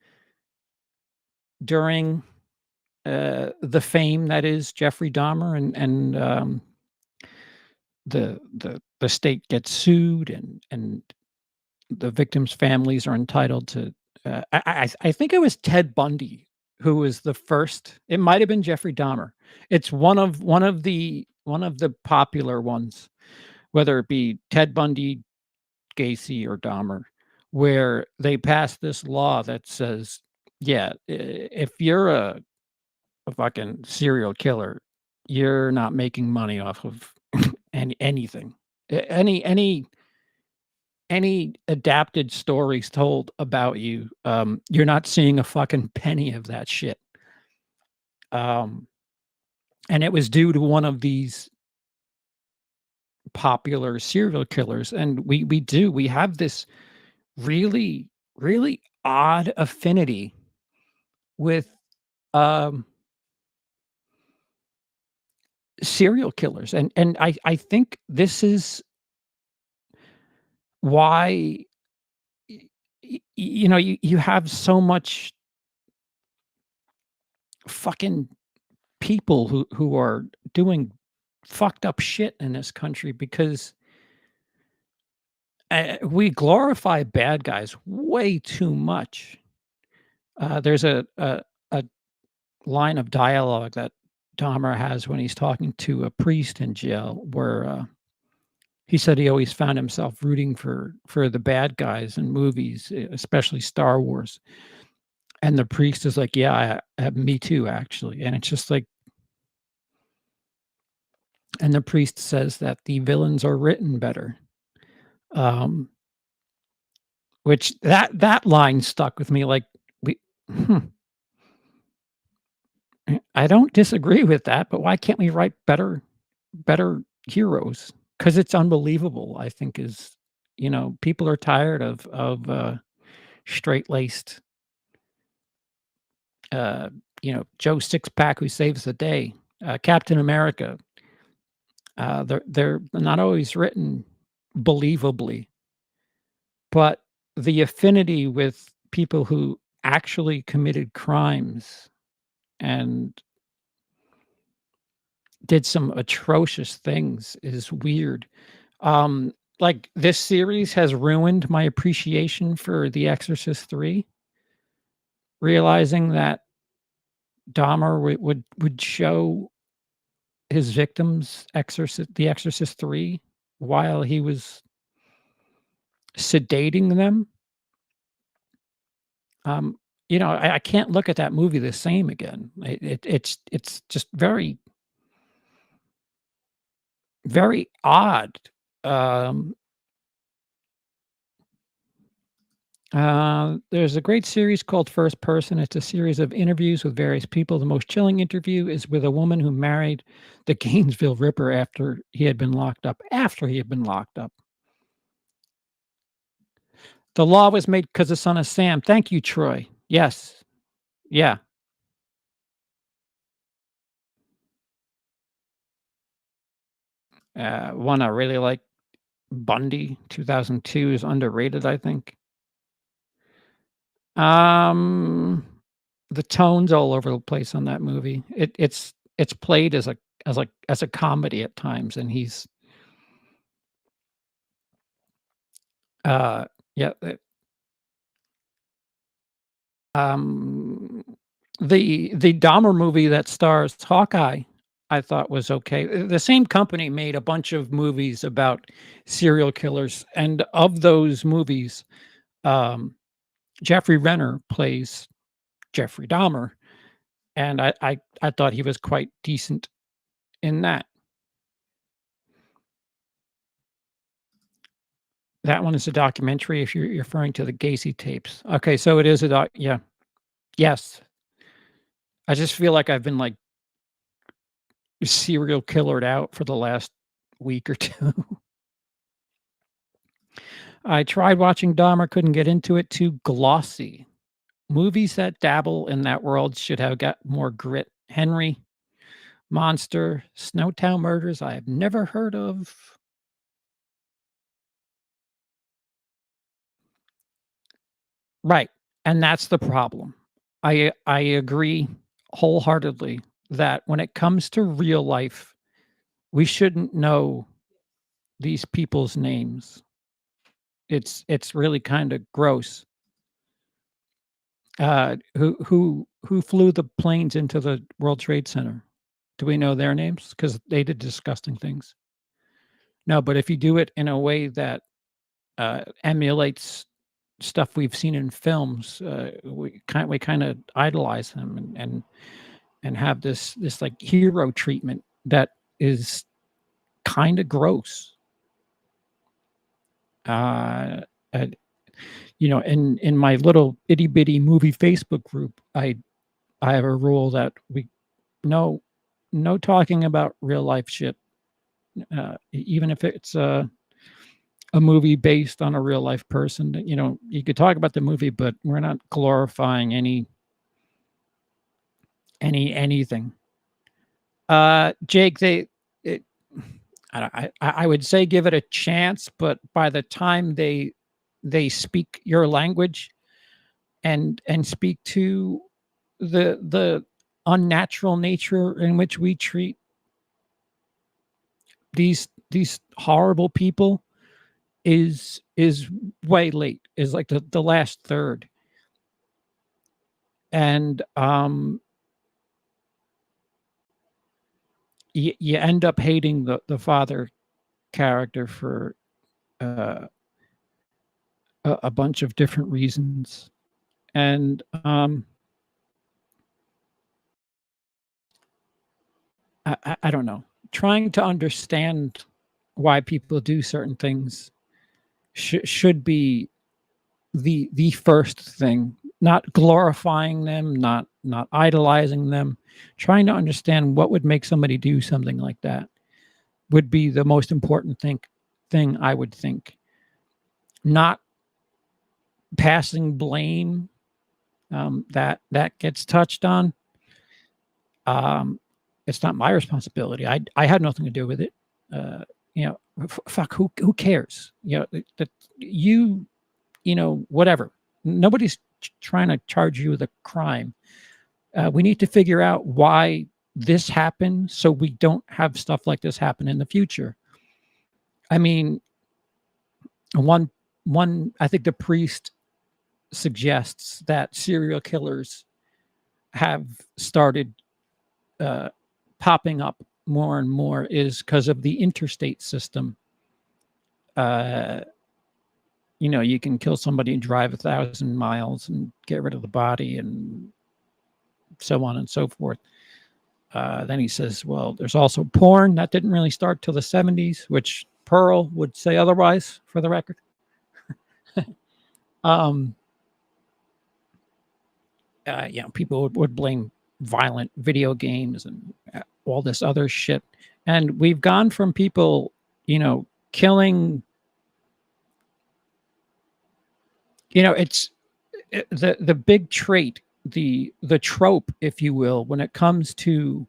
during, the fame that is Jeffrey Dahmer, and the state gets sued, and the victims' families are entitled to, I think it was Ted Bundy who was the first. It might have been Jeffrey Dahmer. It's one of the popular ones, whether it be Ted Bundy, Gacy, or Dahmer, where they passed this law that says, yeah, if you're a fucking serial killer, you're not making money off of anything. Any adapted stories told about you, you're not seeing a fucking penny of that shit. Um, and it was due to one of these popular serial killers, and we have this really, really odd affinity with, um, serial killers, and I think this is why, you have so much fucking people who are doing fucked up shit in this country, because, we glorify bad guys way too much. There's a line of dialogue that Dahmer has when he's talking to a priest in jail, where, he said he always found himself rooting for the bad guys in movies, especially Star Wars. And the priest is like, "Yeah, me too, actually." And it's just like, and the priest says that the villains are written better. Um, which that line stuck with me, like, we hmm, I don't disagree with that, but why can't we write better heroes? Because it's unbelievable, I think, people are tired of, straight-laced, Joe Sixpack who saves the day, Captain America. They're not always written believably, but the affinity with people who actually committed crimes and did some atrocious things is weird. Like, this series has ruined my appreciation for The Exorcist 3, realizing that Dahmer would show his victims The Exorcist 3 while he was sedating them. Um, I can't look at that movie the same again. It's just very, very odd. Um, there's a great series called First Person. It's a series of interviews with various people. The most chilling interview is with a woman who married the Gainesville Ripper after he had been locked up. After he had been locked up. The law was made because the son of Sam. Thank you, Troy. Yes. Yeah. One I really like, Bundy, 2002 is underrated, I think. Um, the tone's all over the place on that movie. It's played as a comedy at times, and he's yeah, um, the Dahmer movie that stars Hawkeye, I thought was okay. The same company made a bunch of movies about serial killers, and of those movies, um, Jeffrey Renner plays Jeffrey Dahmer, and I thought he was quite decent in that. That one is a documentary if you're referring to the Gacy tapes. Okay, so it is a doc, yeah. Yes. I just feel like I've been, like, serial killered out for the last week or 2. I tried watching Dahmer, couldn't get into it, too glossy. Movies that dabble in that world should have got more grit. Henry, Monster, Snowtown Murders, I have never heard of. Right, and that's the problem. I agree wholeheartedly that when it comes to real life, we shouldn't know these people's names. It's really kinda gross. Who flew the planes into the World Trade Center? Do we know their names? Because they did disgusting things. No, but if you do it in a way that, emulates stuff we've seen in films, we kinda idolize them and have this, like, hero treatment that is kinda gross. Uh, and, in my little itty bitty movie Facebook group, I have a rule that we no no talking about real life shit, even if it's a movie based on a real life person. You could talk about the movie, but we're not glorifying anything. Jake, it, I would say give it a chance, but by the time they speak your language and speak to the unnatural nature in which we treat these horrible people is way late, is like the last third. And you end up hating the father character for uh, a bunch of different reasons. And I don't know. Trying to understand why people do certain things should be the first thing, not glorifying them, not idolizing them. Trying to understand what would make somebody do something like that would be the most important thing I would think. Not passing blame, that gets touched on. Um, it's not my responsibility. I had nothing to do with it. You know, fuck, who cares? You know, that you know, whatever. Nobody's trying to charge you with a crime. We need to figure out why this happened so we don't have stuff like this happen in the future. I mean, one I think the priest suggests that serial killers have started popping up more and more is because of the interstate system. You know, you can kill somebody and drive 1,000 miles and get rid of the body and so on and so forth. Then he says, well, there's also porn. That didn't really start till the 70s, which Pearl would say otherwise, for the record. You know, people would blame violent video games and all this other shit. And we've gone from people, you know, killing, you know, it's the big trait, the trope, if you will, when it comes to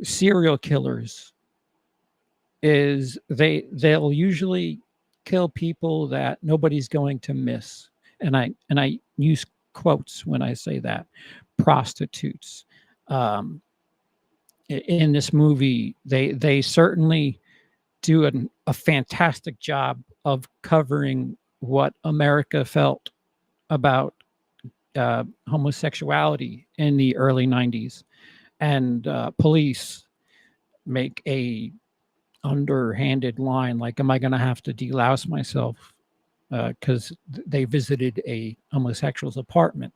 serial killers is they'll usually kill people that nobody's going to miss. And I use quotes when I say that. Prostitutes. In this movie, they certainly do a fantastic job of covering what America felt about homosexuality in the early 90s. And police make a underhanded line like, am I going to have to delouse myself because they visited a homosexual's apartment?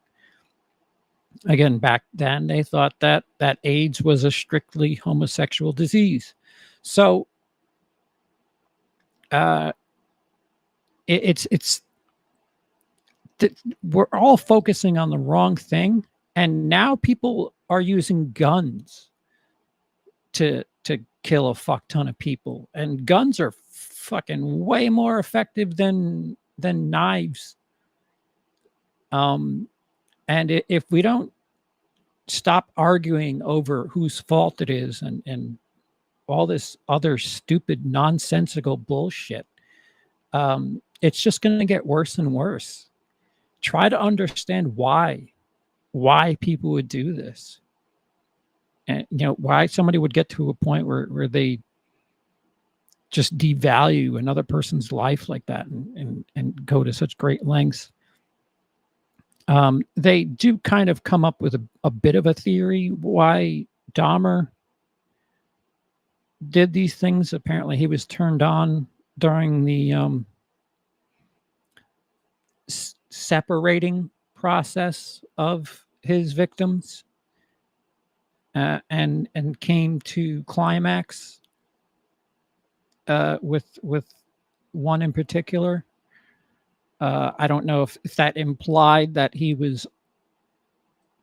Again, back then they thought that AIDS was a homosexual disease. So we're all focusing on the wrong thing, and now people are using guns to kill a fuck ton of people, and guns are fucking way more effective than knives. And if we don't stop arguing over whose fault it is and all this other stupid nonsensical bullshit, it's just going to get worse and worse. Try to understand why people would do this, and you know why somebody would get to a point where they just devalue another person's life like that and go to such great lengths. They do kind of come up with a bit of a theory why Dahmer did these things. Apparently he was turned on during the separating process of his victims, and came to climax with one in particular. I don't know if that implied that he was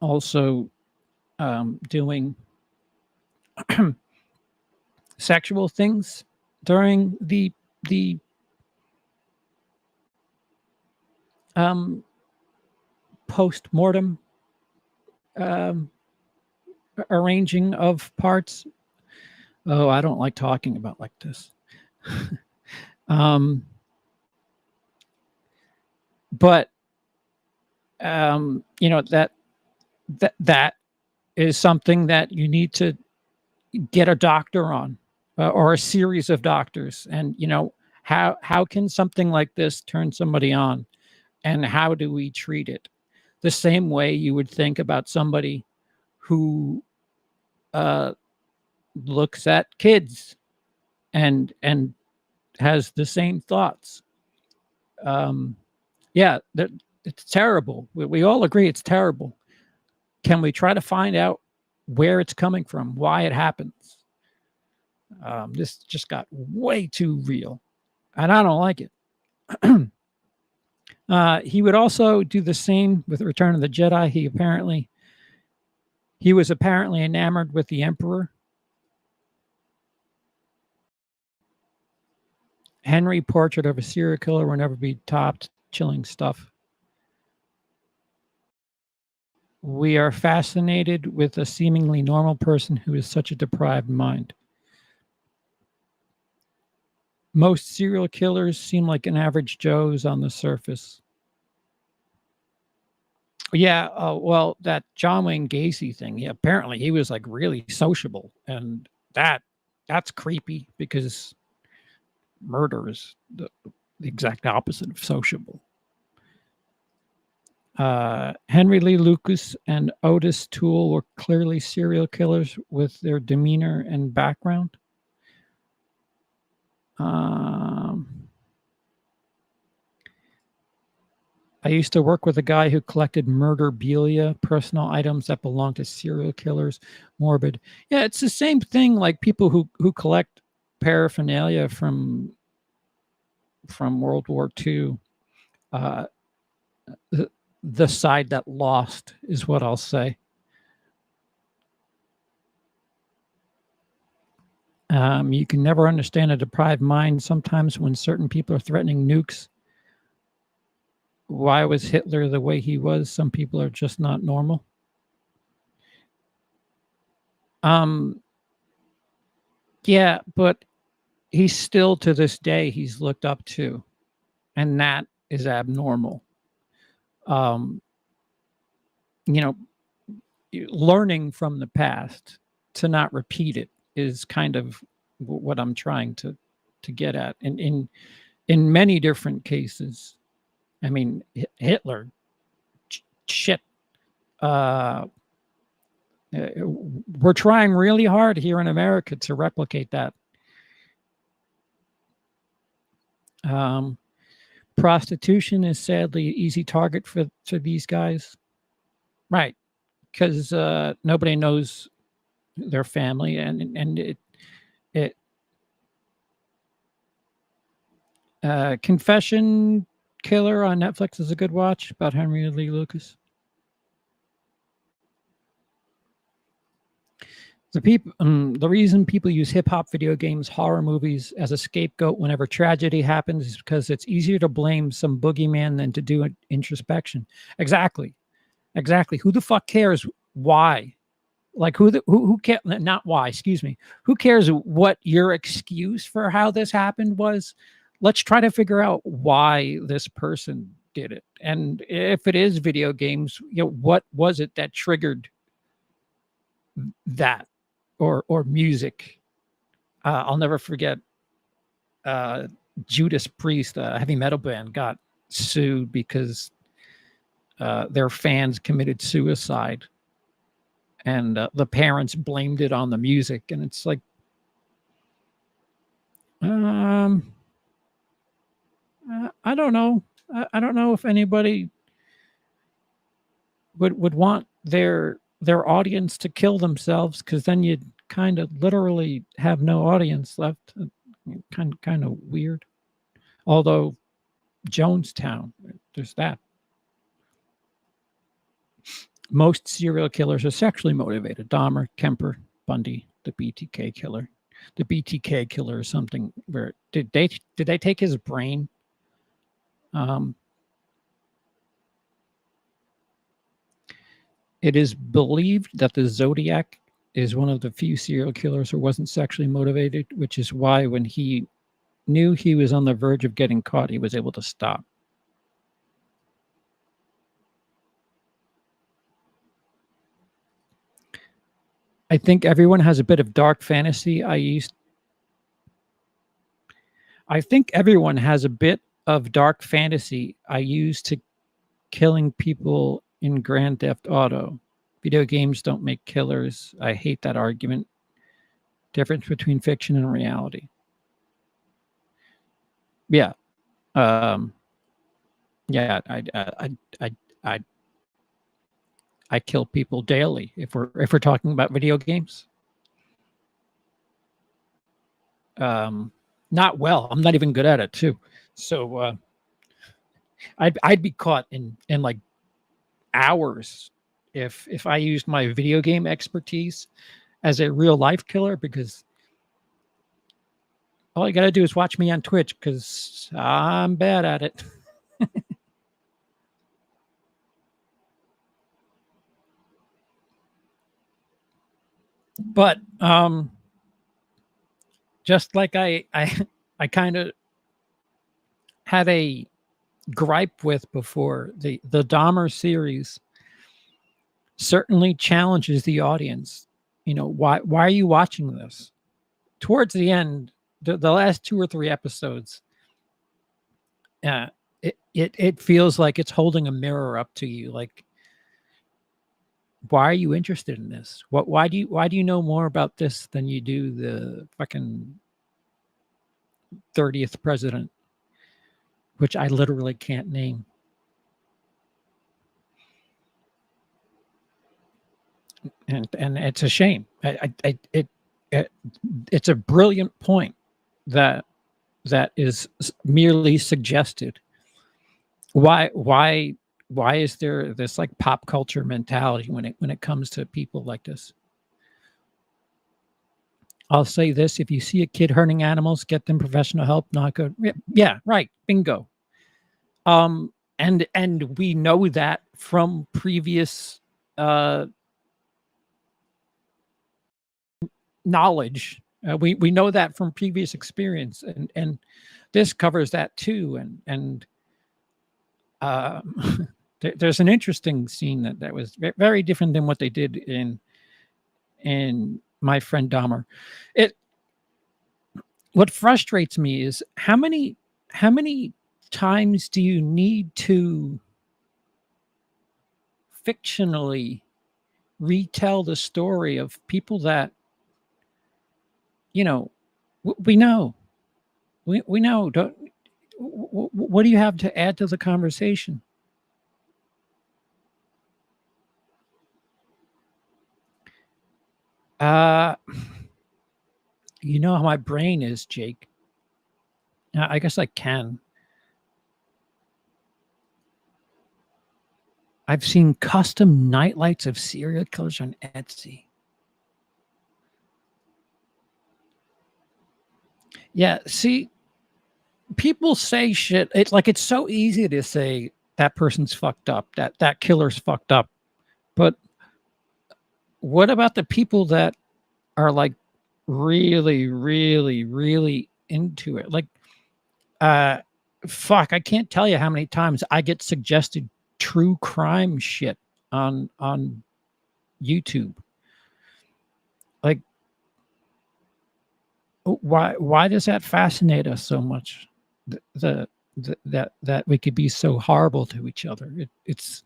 also doing sexual things during the post-mortem arranging of parts. Oh, I don't like talking about like this. But you know, that is something that you need to get a doctor on, or a series of doctors. And you know, how can something like this turn somebody on, and how do we treat it? The same way you would think about somebody who looks at kids and has the same thoughts. Yeah, it's terrible. We all agree it's terrible. Can we try to find out where it's coming from, why it happens? This just got way too real, and I don't like it. He would also do the same with Return of the Jedi. He was apparently enamored with the Emperor. Henry, Portrait of a Serial Killer, will never be topped. Chilling stuff. We are fascinated with a seemingly normal person who is such a deprived mind. Most serial killers seem like an average Joes on the surface. Yeah, well, that John Wayne Gacy thing. Yeah, apparently he was like really sociable, and that's creepy because murder is the exact opposite of sociable. Henry Lee Lucas and Otis Toole were clearly serial killers with their demeanor and background. I used to work with a guy who collected murderabilia, personal items that belong to serial killers. Morbid. Yeah, it's the same thing like people who collect paraphernalia from World War II. Uh, the side that lost is what I'll say. You can never understand a deprived mind. Sometimes when certain people are threatening nukes, why was Hitler the way he was? Some people are just not normal. Yeah, but he's still to this day he's looked up to, and that is abnormal. You know, learning from the past to not repeat it is kind of what I'm trying to get at. And in many different cases, I mean, Hitler, shit. We're trying really hard here in America to replicate that. Prostitution is sadly an easy target for these guys, right? Because nobody knows their family, and it Confession Killer on Netflix is a good watch about Henry Lee Lucas. The reason people use hip hop, video games, horror movies as a scapegoat whenever tragedy happens is because it's easier to blame some boogeyman than to do an introspection. Exactly. Who the fuck cares why? Like who cares? Not why. Excuse me. Who cares what your excuse for how this happened was? Let's try to figure out why this person did it. And if it is video games, what was it that triggered that? Or music. I'll never forget Judas Priest, a heavy metal band, got sued because their fans committed suicide, and the parents blamed it on the music. And it's like, I don't know. I don't know if anybody would want their audience to kill themselves, because then you'd kind of literally have no audience left. Kind of weird. Although Jonestown, there's that. Most serial killers are sexually motivated. Dahmer, Kemper, Bundy, the BTK killer. The BTK killer is something where did they take his brain? It is believed that the Zodiac is one of the few serial killers who wasn't sexually motivated, which is why when he knew he was on the verge of getting caught, he was able to stop. I think everyone has a bit of dark fantasy. I think everyone has a bit of dark fantasy I used to killing people in Grand Theft Auto. Video games don't make killers. I hate that argument. Difference between fiction and reality. Yeah. Yeah, I kill people daily if we're talking about video games. Not well. I'm not even good at it too. So I'd be caught in like hours if I used my video game expertise as a real life killer, because all you got to do is watch me on Twitch, because I'm bad at it. But just like I kind of had a gripe with before. The Dahmer series certainly challenges the audience. You know, why are you watching this? Towards the end, the last 2 or 3 episodes, it feels like it's holding a mirror up to you. Like, why are you interested in this? Why do you know more about this than you do the fucking 30th president, which I literally can't name? And it's a shame. It's a brilliant point that is merely suggested. Why is there this like pop culture mentality when it comes to people like this? I'll say this: if you see a kid hurting animals, get them professional help. Not good. Yeah, right. Bingo. And we know that from previous knowledge. We know that from previous experience, and this covers that too. And there's an interesting scene that was very different than what they did in My Friend Dahmer. What frustrates me is how many times do you need to fictionally retell the story of people that, you know, we know. We know. What do you have to add to the conversation? You know how my brain is, Jake. I guess I can. I've seen custom nightlights of serial killers on Etsy. Yeah, see, people say shit. It's like it's so easy to say that person's fucked up, that killer's fucked up. But what about the people that are like really, really, really into it? Like, fuck, I can't tell you how many times I get suggested true crime shit on YouTube. Like, why does that fascinate us so much? That we could be so horrible to each other. It's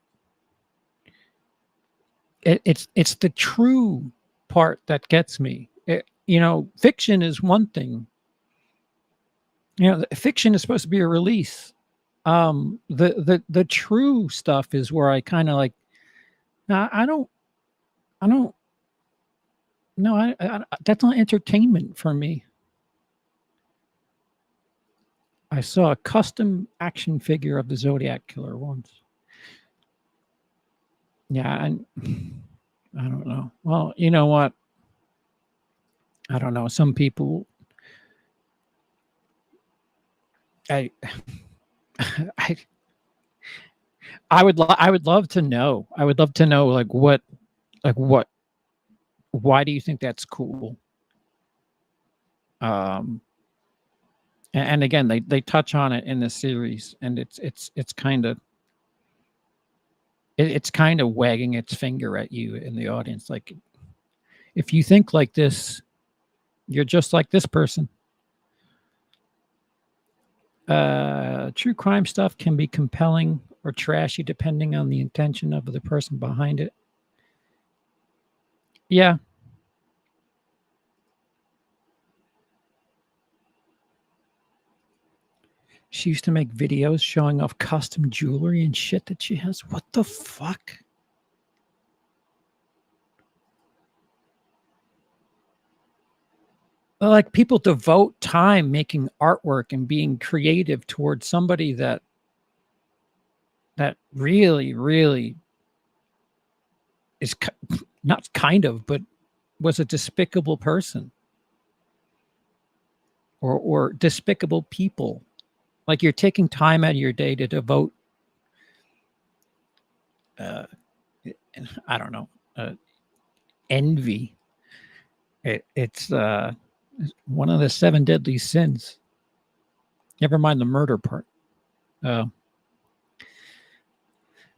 the true part that gets me. You know, fiction is one thing. You know, fiction is supposed to be a release. The true stuff is where I kind of like. No, I don't. No, that's not entertainment for me. I saw a custom action figure of the Zodiac Killer once. Yeah, and I don't know. Well, you know what? I don't know. Some people, I, I, I would love to know. I would love to know, like what, why do you think that's cool? And again, they touch on it in the series, and it's kind of it's kind of wagging its finger at you in the audience. Like, if you think like this, you're just like this person. True crime stuff can be compelling or trashy depending on the intention of the person behind it. Yeah. She used to make videos showing off custom jewelry and shit that she has. What the fuck? Like, people devote time making artwork and being creative towards somebody that really, really is not kind of, but was a despicable person or despicable people. Like, you're taking time out of your day to devote, I don't know, envy. It's one of the 7 deadly sins. Never mind the murder part. All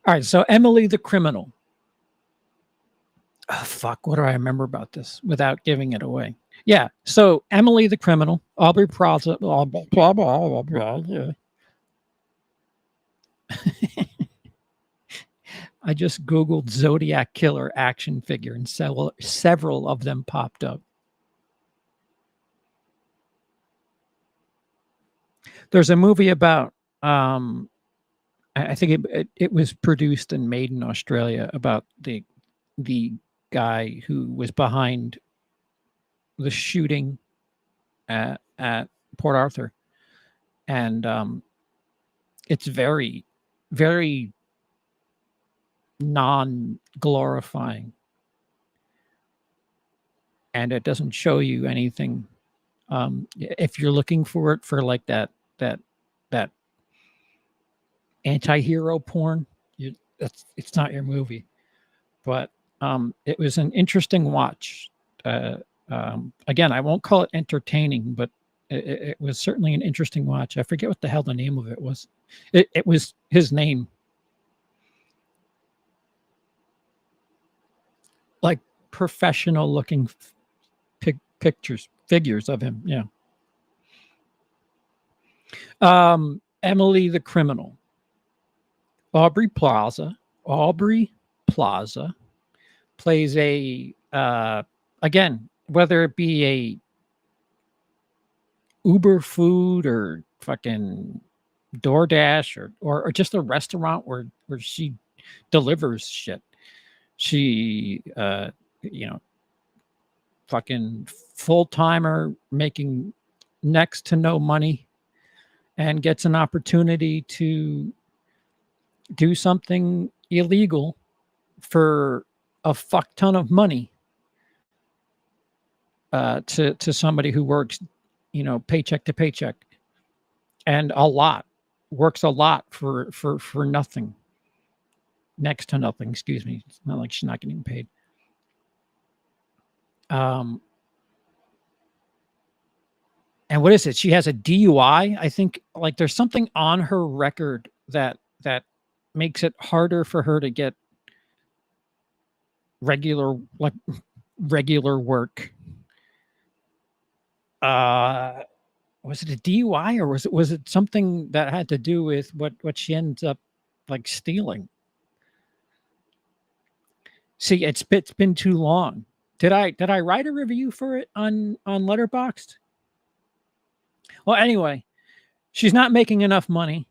right, so Emily the Criminal. Oh, fuck, what do I remember about this without giving it away? Yeah, so Emily the Criminal, Aubrey Plaza, blah, blah, blah, blah, blah, yeah. I just Googled Zodiac Killer action figure and several of them popped up. There's a movie about, I think it was produced and made in Australia about the guy who was behind the shooting at Port Arthur. And it's very, very non-glorifying. And it doesn't show you anything. If you're looking for it for like that anti-hero porn, it's not your movie. But it was an interesting watch. Again, I won't call it entertaining, but it was certainly an interesting watch. I forget what the hell the name of it was. It was his name. Like professional looking figures of him. Yeah. Emily the Criminal. Aubrey Plaza plays a again, whether it be a Uber food or fucking DoorDash or just a restaurant where she delivers shit. She fucking full-timer making next to no money and gets an opportunity to do something illegal for a fuck ton of money to somebody who works, paycheck to paycheck, and works a lot for nothing, next to nothing. Excuse me. It's not like she's not getting paid. And what is it? She has a DUI. I think like there's something on her record that makes it harder for her to get regular work. Was it a DUI or was it something that had to do with what she ends up like stealing? See, it's been too long. Did I write a review for it on Letterboxd? Well, anyway, she's not making enough money.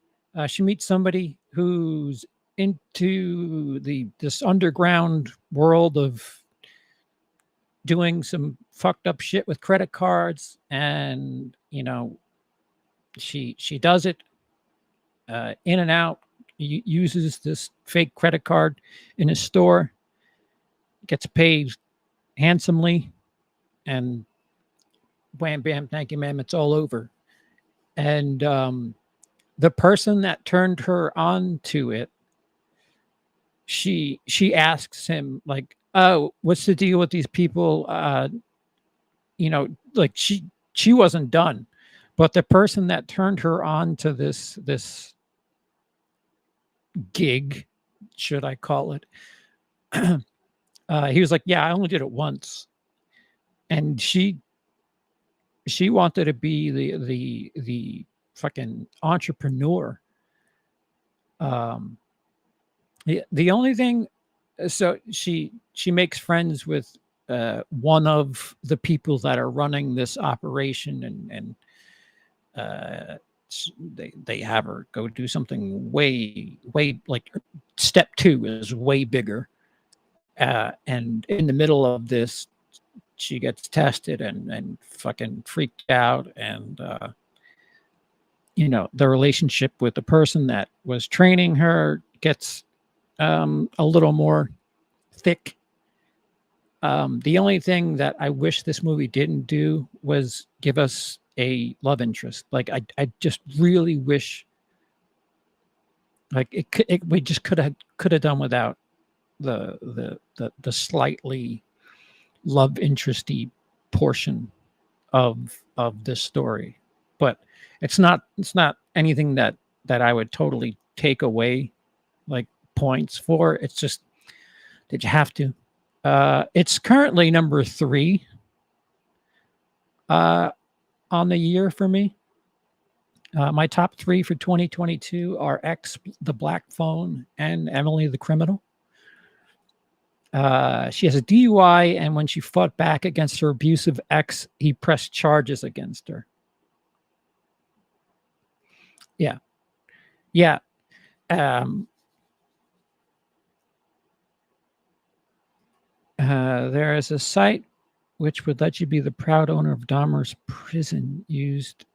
She meets somebody who's into this underground world of doing some fucked up shit with credit cards, and she does it in and out. Uses this fake credit card in a store, gets paid handsomely, and wham bam, thank you ma'am, it's all over. And the person that turned her on to it, she asks him like, oh, what's the deal with these people? Like she wasn't done, but the person that turned her on to this gig, should I call it, he was like, yeah, I only did it once. And she wanted to be the fucking entrepreneur. The only thing, so she makes friends with one of the people that are running this operation, and they have her go do something way like step 2 is way bigger. And in the middle of this, she gets tested and fucking freaked out, and the relationship with the person that was training her gets a little more thick. The only thing that I wish this movie didn't do was give us a love interest. Like I just really wish, like we just could have done without the slightly love interesty portion of this story. but it's not anything that I would totally take away like points for. It's just, did you have to? It's currently number 3 on the year for me. My top 3 for 2022 are X, The Black Phone, and Emily the Criminal. She has a DUI, and when she fought back against her abusive ex, he pressed charges against her. Yeah. Yeah. There is a site which would let you be the proud owner of Dahmer's prison used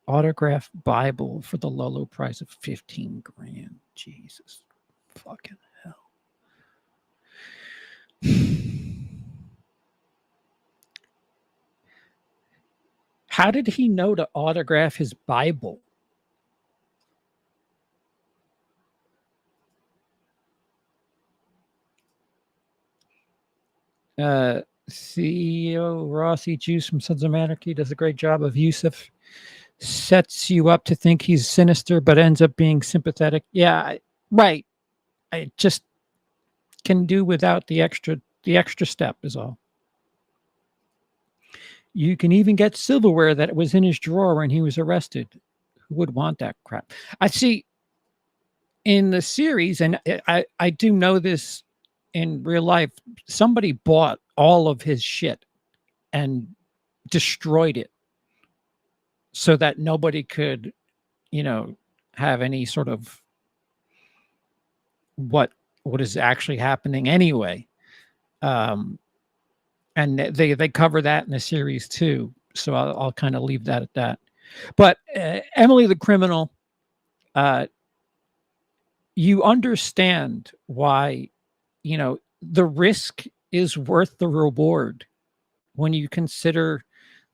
autographed Bible for the low price of 15 grand. Jesus fucking hell. How did he know to autograph his Bible? CEO Rossi Juice from Sons of Anarchy does a great job of Yusuf. Sets you up to think he's sinister, but ends up being sympathetic. Yeah, right. I just can do without the extra step is all. You can even get silverware that was in his drawer when he was arrested. Who would want that crap? I see in the series, and I do know this in real life, somebody bought all of his shit and destroyed it so that nobody could, have any sort of what is actually happening anyway. And they cover that in the series too. So I'll kind of leave that at that. But Emily the Criminal, you understand why, the risk is worth the reward when you consider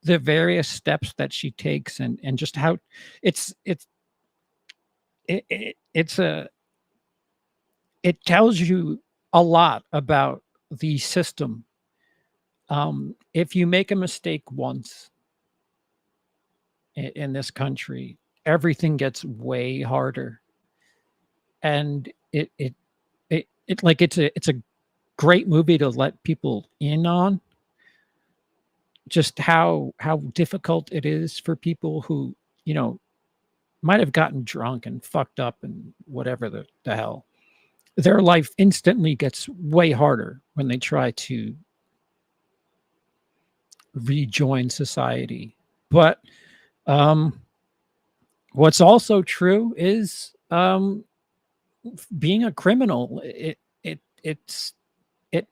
the various steps that she takes and just how it tells you a lot about the system. If you make a mistake once in this country, everything gets way harder. And it's a great movie to let people in on just how difficult it is for people who, might have gotten drunk and fucked up and whatever the hell. Their life instantly gets way harder when they try to rejoin society. But what's also true is being a criminal, it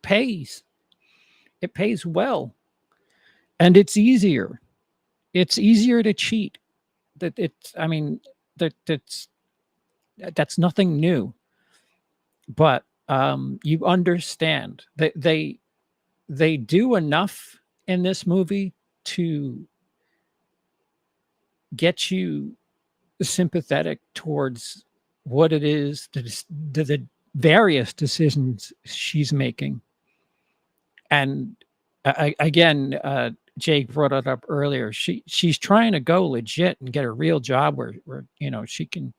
pays. It pays well. And it's easier. It's easier to cheat. That's nothing new. But you understand that they do enough in this movie to get you sympathetic towards what it is, the various decisions she's making. And again, Jake brought it up earlier. She's trying to go legit and get a real job where she can,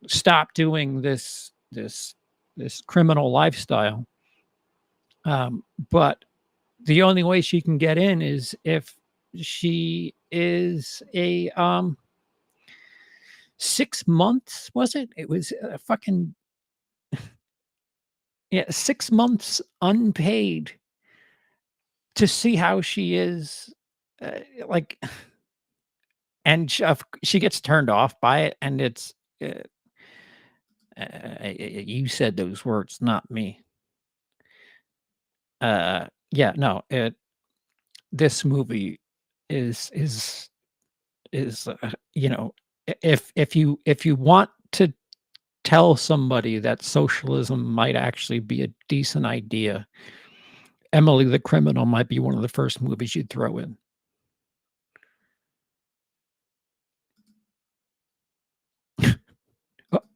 stop doing this criminal lifestyle. But the only way she can get in is if she is a 6 months, was it? It was a fucking 6 months unpaid to see how she is, and she gets turned off by it, and it's you said those words, not me. This movie is if you want to tell somebody that socialism might actually be a decent idea, Emily the Criminal might be one of the first movies you'd throw in.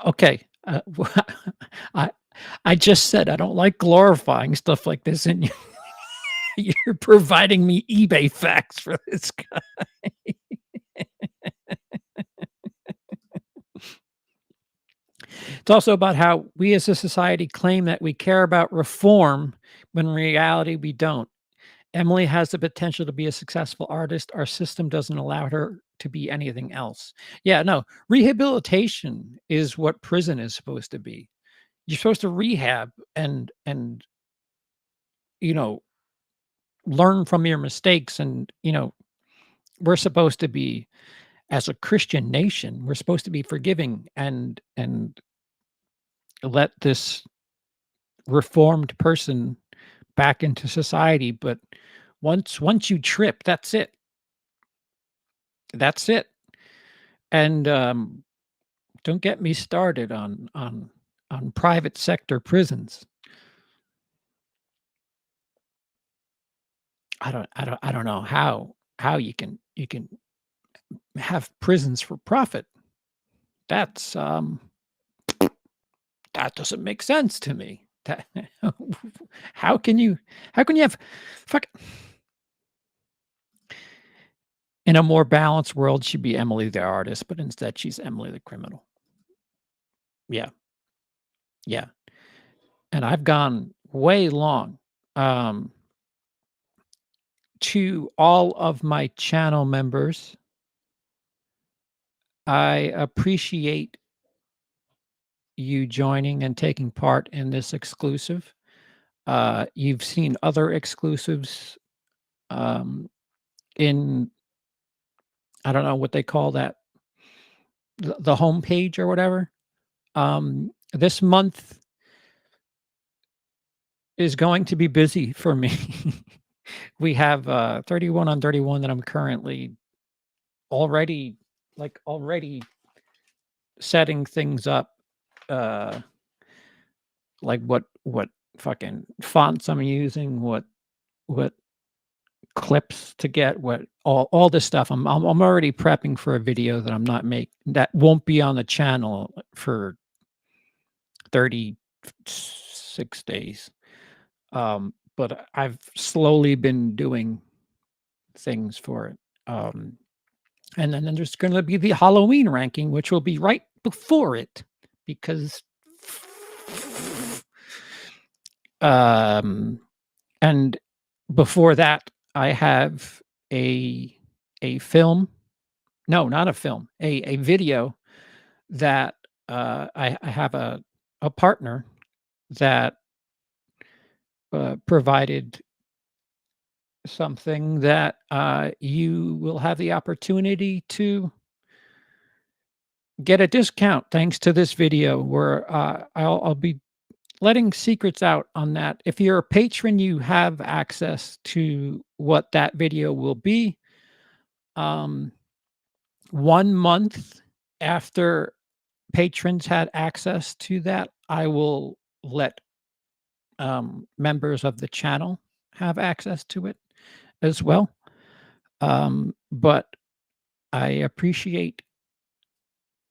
Okay. I just said I don't like glorifying stuff like this, and you're providing me eBay facts for this guy. It's also about how we as a society claim that we care about reform when in reality we don't. Emily has the potential to be a successful artist. Our system doesn't allow her to be anything else. Yeah, no, rehabilitation is what prison is supposed to be. You're supposed to rehab and you know, learn from your mistakes and, we're supposed to be as a Christian nation, we're supposed to be forgiving and let this reformed person back into society, but once you trip, that's it. That's it. And, don't get me started on private sector prisons. I don't know how you can have prisons for profit. That's, that doesn't make sense to me. That how can you how can you have fuck in a more balanced world, she'd be Emily the artist, but instead she's Emily the criminal. Yeah, yeah, and I've gone way long. Um, to all of my channel members, I appreciate you joining and taking part in this exclusive. You've seen other exclusives, um, in I don't know what they call that, the homepage or whatever. This month is going to be busy for me. We have 31 on 31 that I'm currently already already setting things up, uh like what fucking fonts I'm using, what clips to get, what all this stuff. I'm already prepping for a video that I'm not make that won't be on the channel for 36 days. But I've slowly been doing things for it. And then there's gonna be the Halloween ranking, which will be right before it because um and before that I have a a film. No, not a film, a video that I have a partner that provided something that you will have the opportunity to get a discount thanks to this video where I'll be letting secrets out on that. If you're a patron, you have access to what that video will be. Um, 1 month after patrons had access to that, I will let members of the channel have access to it as well. But I appreciate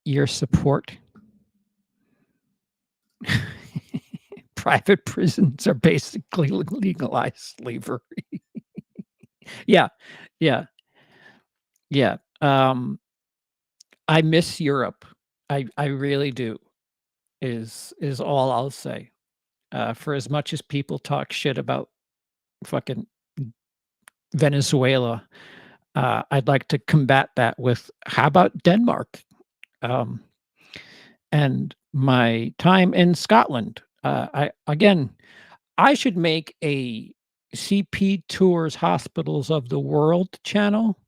your support. Private prisons are basically legalized slavery. Yeah, yeah, yeah. I miss Europe. I really do. Is all I'll say. For as much as people talk shit about fucking Venezuela, I'd like to combat that with how about Denmark? Um, and my time in Scotland. I should make a CP Tours Hospitals of the World channel.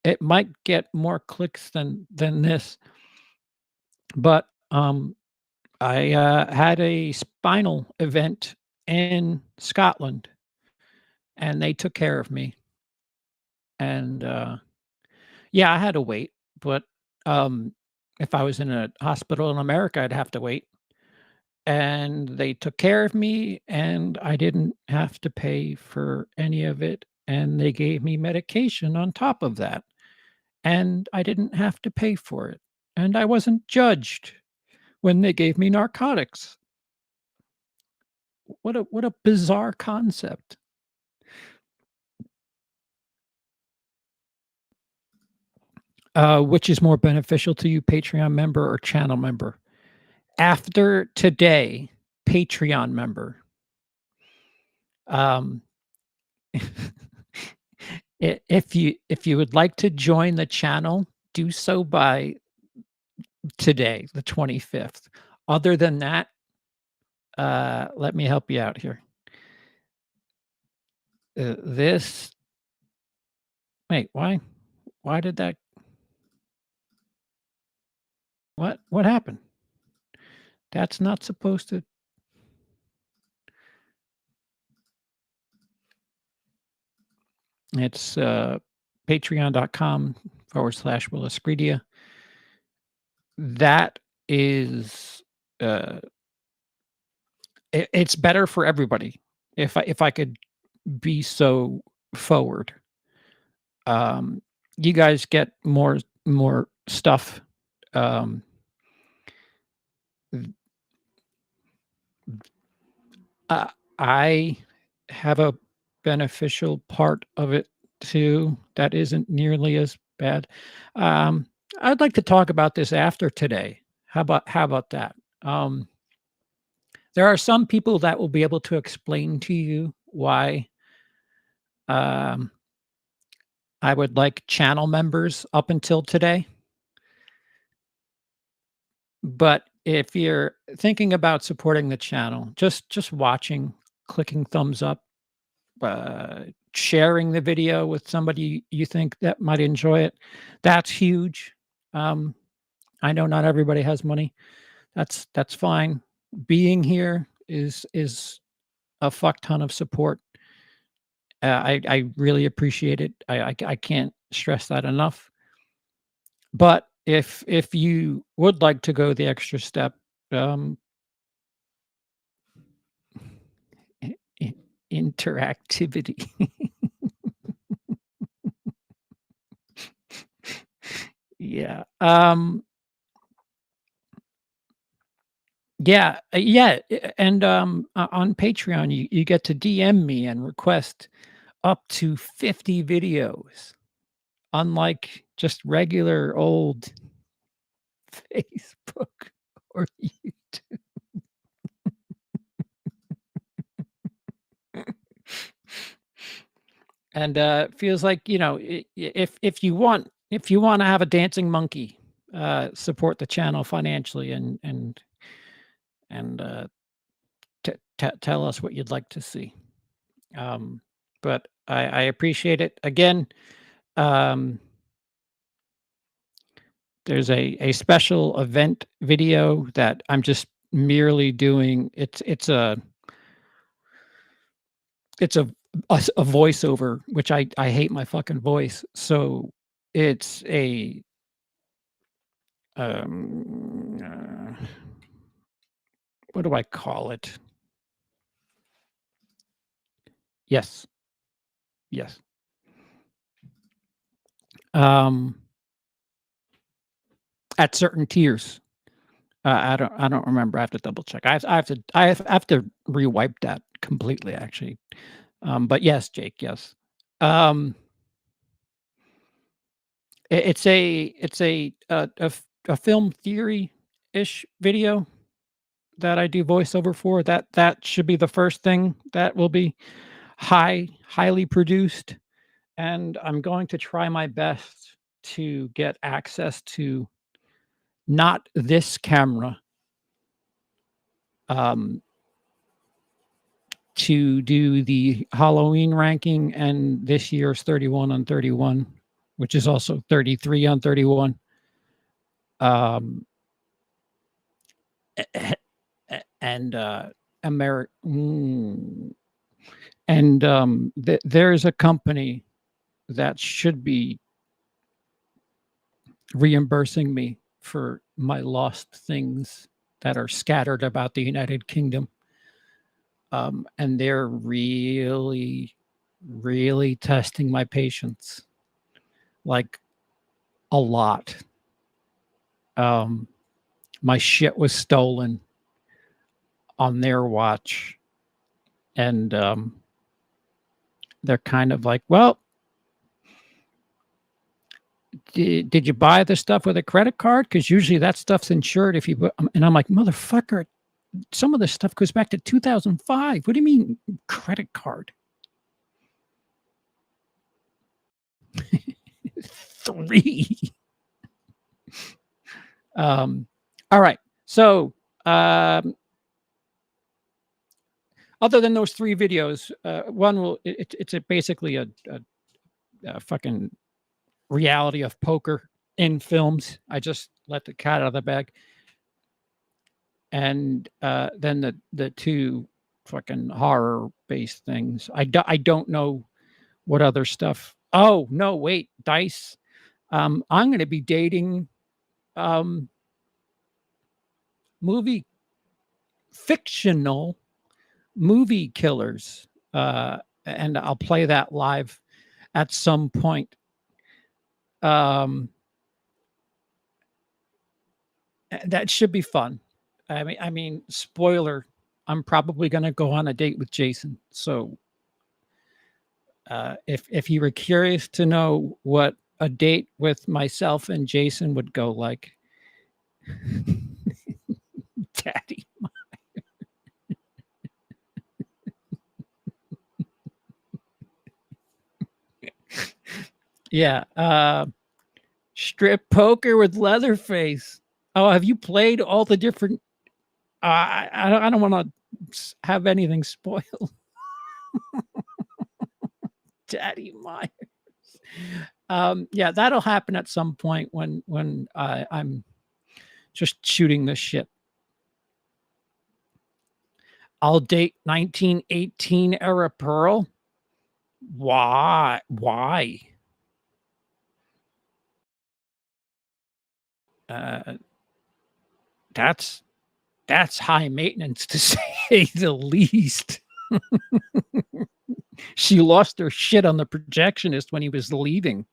It might get more clicks than this, but I had a spinal event in Scotland, and they took care of me. And yeah, I had to wait, but um, if I was in a hospital in America, I'd have to wait. And they took care of me, and I didn't have to pay for any of it. And they gave me medication on top of that, and I didn't have to pay for it. And I wasn't judged when they gave me narcotics. What a bizarre concept. Which is more beneficial to you, Patreon member or channel member? after today, Patreon member. Um, if you would like to join the channel, do so by today, the 25th. Other than that, let me help you out here. This wait, why did that what happened? That's not supposed to. It's patreon.com/WILIscredia. That is it's better for everybody if I could be so forward. You guys get more stuff. Um, I have a beneficial part of it too that isn't nearly as bad. I'd like to talk about this after today. How about that? There are some people that will be able to explain to you why um, I would like channel members up until today. But if you're thinking about supporting the channel, just watching, clicking thumbs up, uh, sharing the video with somebody you think that might enjoy it, that's huge. Um, I know not everybody has money. That's fine. Being here is a fuck ton of support. I really appreciate it. I can't stress that enough. But if you would like to go the extra step, um, interactivity. Yeah. Yeah, and on Patreon, you get to DM me and request up to 50 videos, unlike just regular old Facebook or YouTube. And feels like, if you want to have a dancing monkey, support the channel financially and tell us what you'd like to see. Um, but I appreciate it. Again, um, there's a special event video that I'm just merely doing. It's a voiceover, which I hate my fucking voice. So it's a what do I call it? Yes. Yes. Um, at certain tiers. I don't remember. I have to double check. I have to rewipe that completely actually. But yes, Jake, yes. Um, it's a film theory-ish video that I do voiceover for. That should be the first thing that will be highly produced, and I'm going to try my best to get access to not this camera, um, to do the Halloween ranking and this year's 31 on 31, which is also 33 on 31. Um, and there's a company that should be reimbursing me for my lost things that are scattered about the United Kingdom. And they're really, really testing my patience, like a lot. My shit was stolen on their watch, and they're kind of like, well, did you buy the stuff with a credit card? Because usually that stuff's insured if you. And I'm like, motherfucker, some of this stuff goes back to 2005. What do you mean credit card? 3. All right. So, other than those 3 videos, one will it's basically a fucking reality of poker in films. I just let the cat out of the bag. And then the 2 fucking horror based things. I don't know what other stuff. Oh no, wait, Dice. I'm going to be dating fictional movie killers, and I'll play that live at some point. That should be fun. I mean, spoiler, I'm probably going to go on a date with Jason. So, if you were curious to know what a date with myself and Jason would go like, Daddy. Yeah. Strip poker with Leatherface. Oh, have you played all the different? I don't want to have anything spoiled. Daddy Myers. Yeah, that'll happen at some point when I'm just shooting this shit. I'll date 1918 era Pearl. Why? That's high maintenance to say the least. She lost her shit on the projectionist when he was leaving.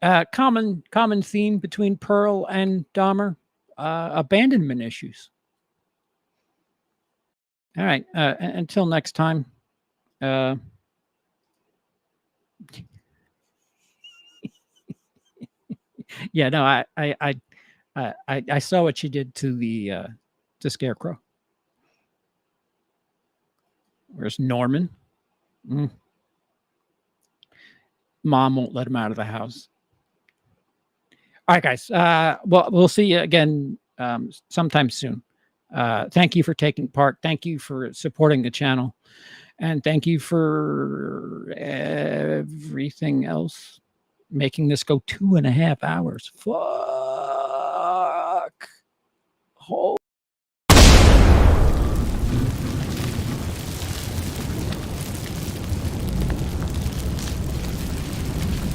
Common theme between Pearl and Dahmer, abandonment issues. All right. Until next time. Yeah, no, I saw what she did to the Scarecrow. Where's Norman? Mom won't let him out of the house. All right, guys. Well, we'll see you again sometime soon. Thank you for taking part. Thank you for supporting the channel. And thank you for everything else. Making this go 2.5 hours. Fuck.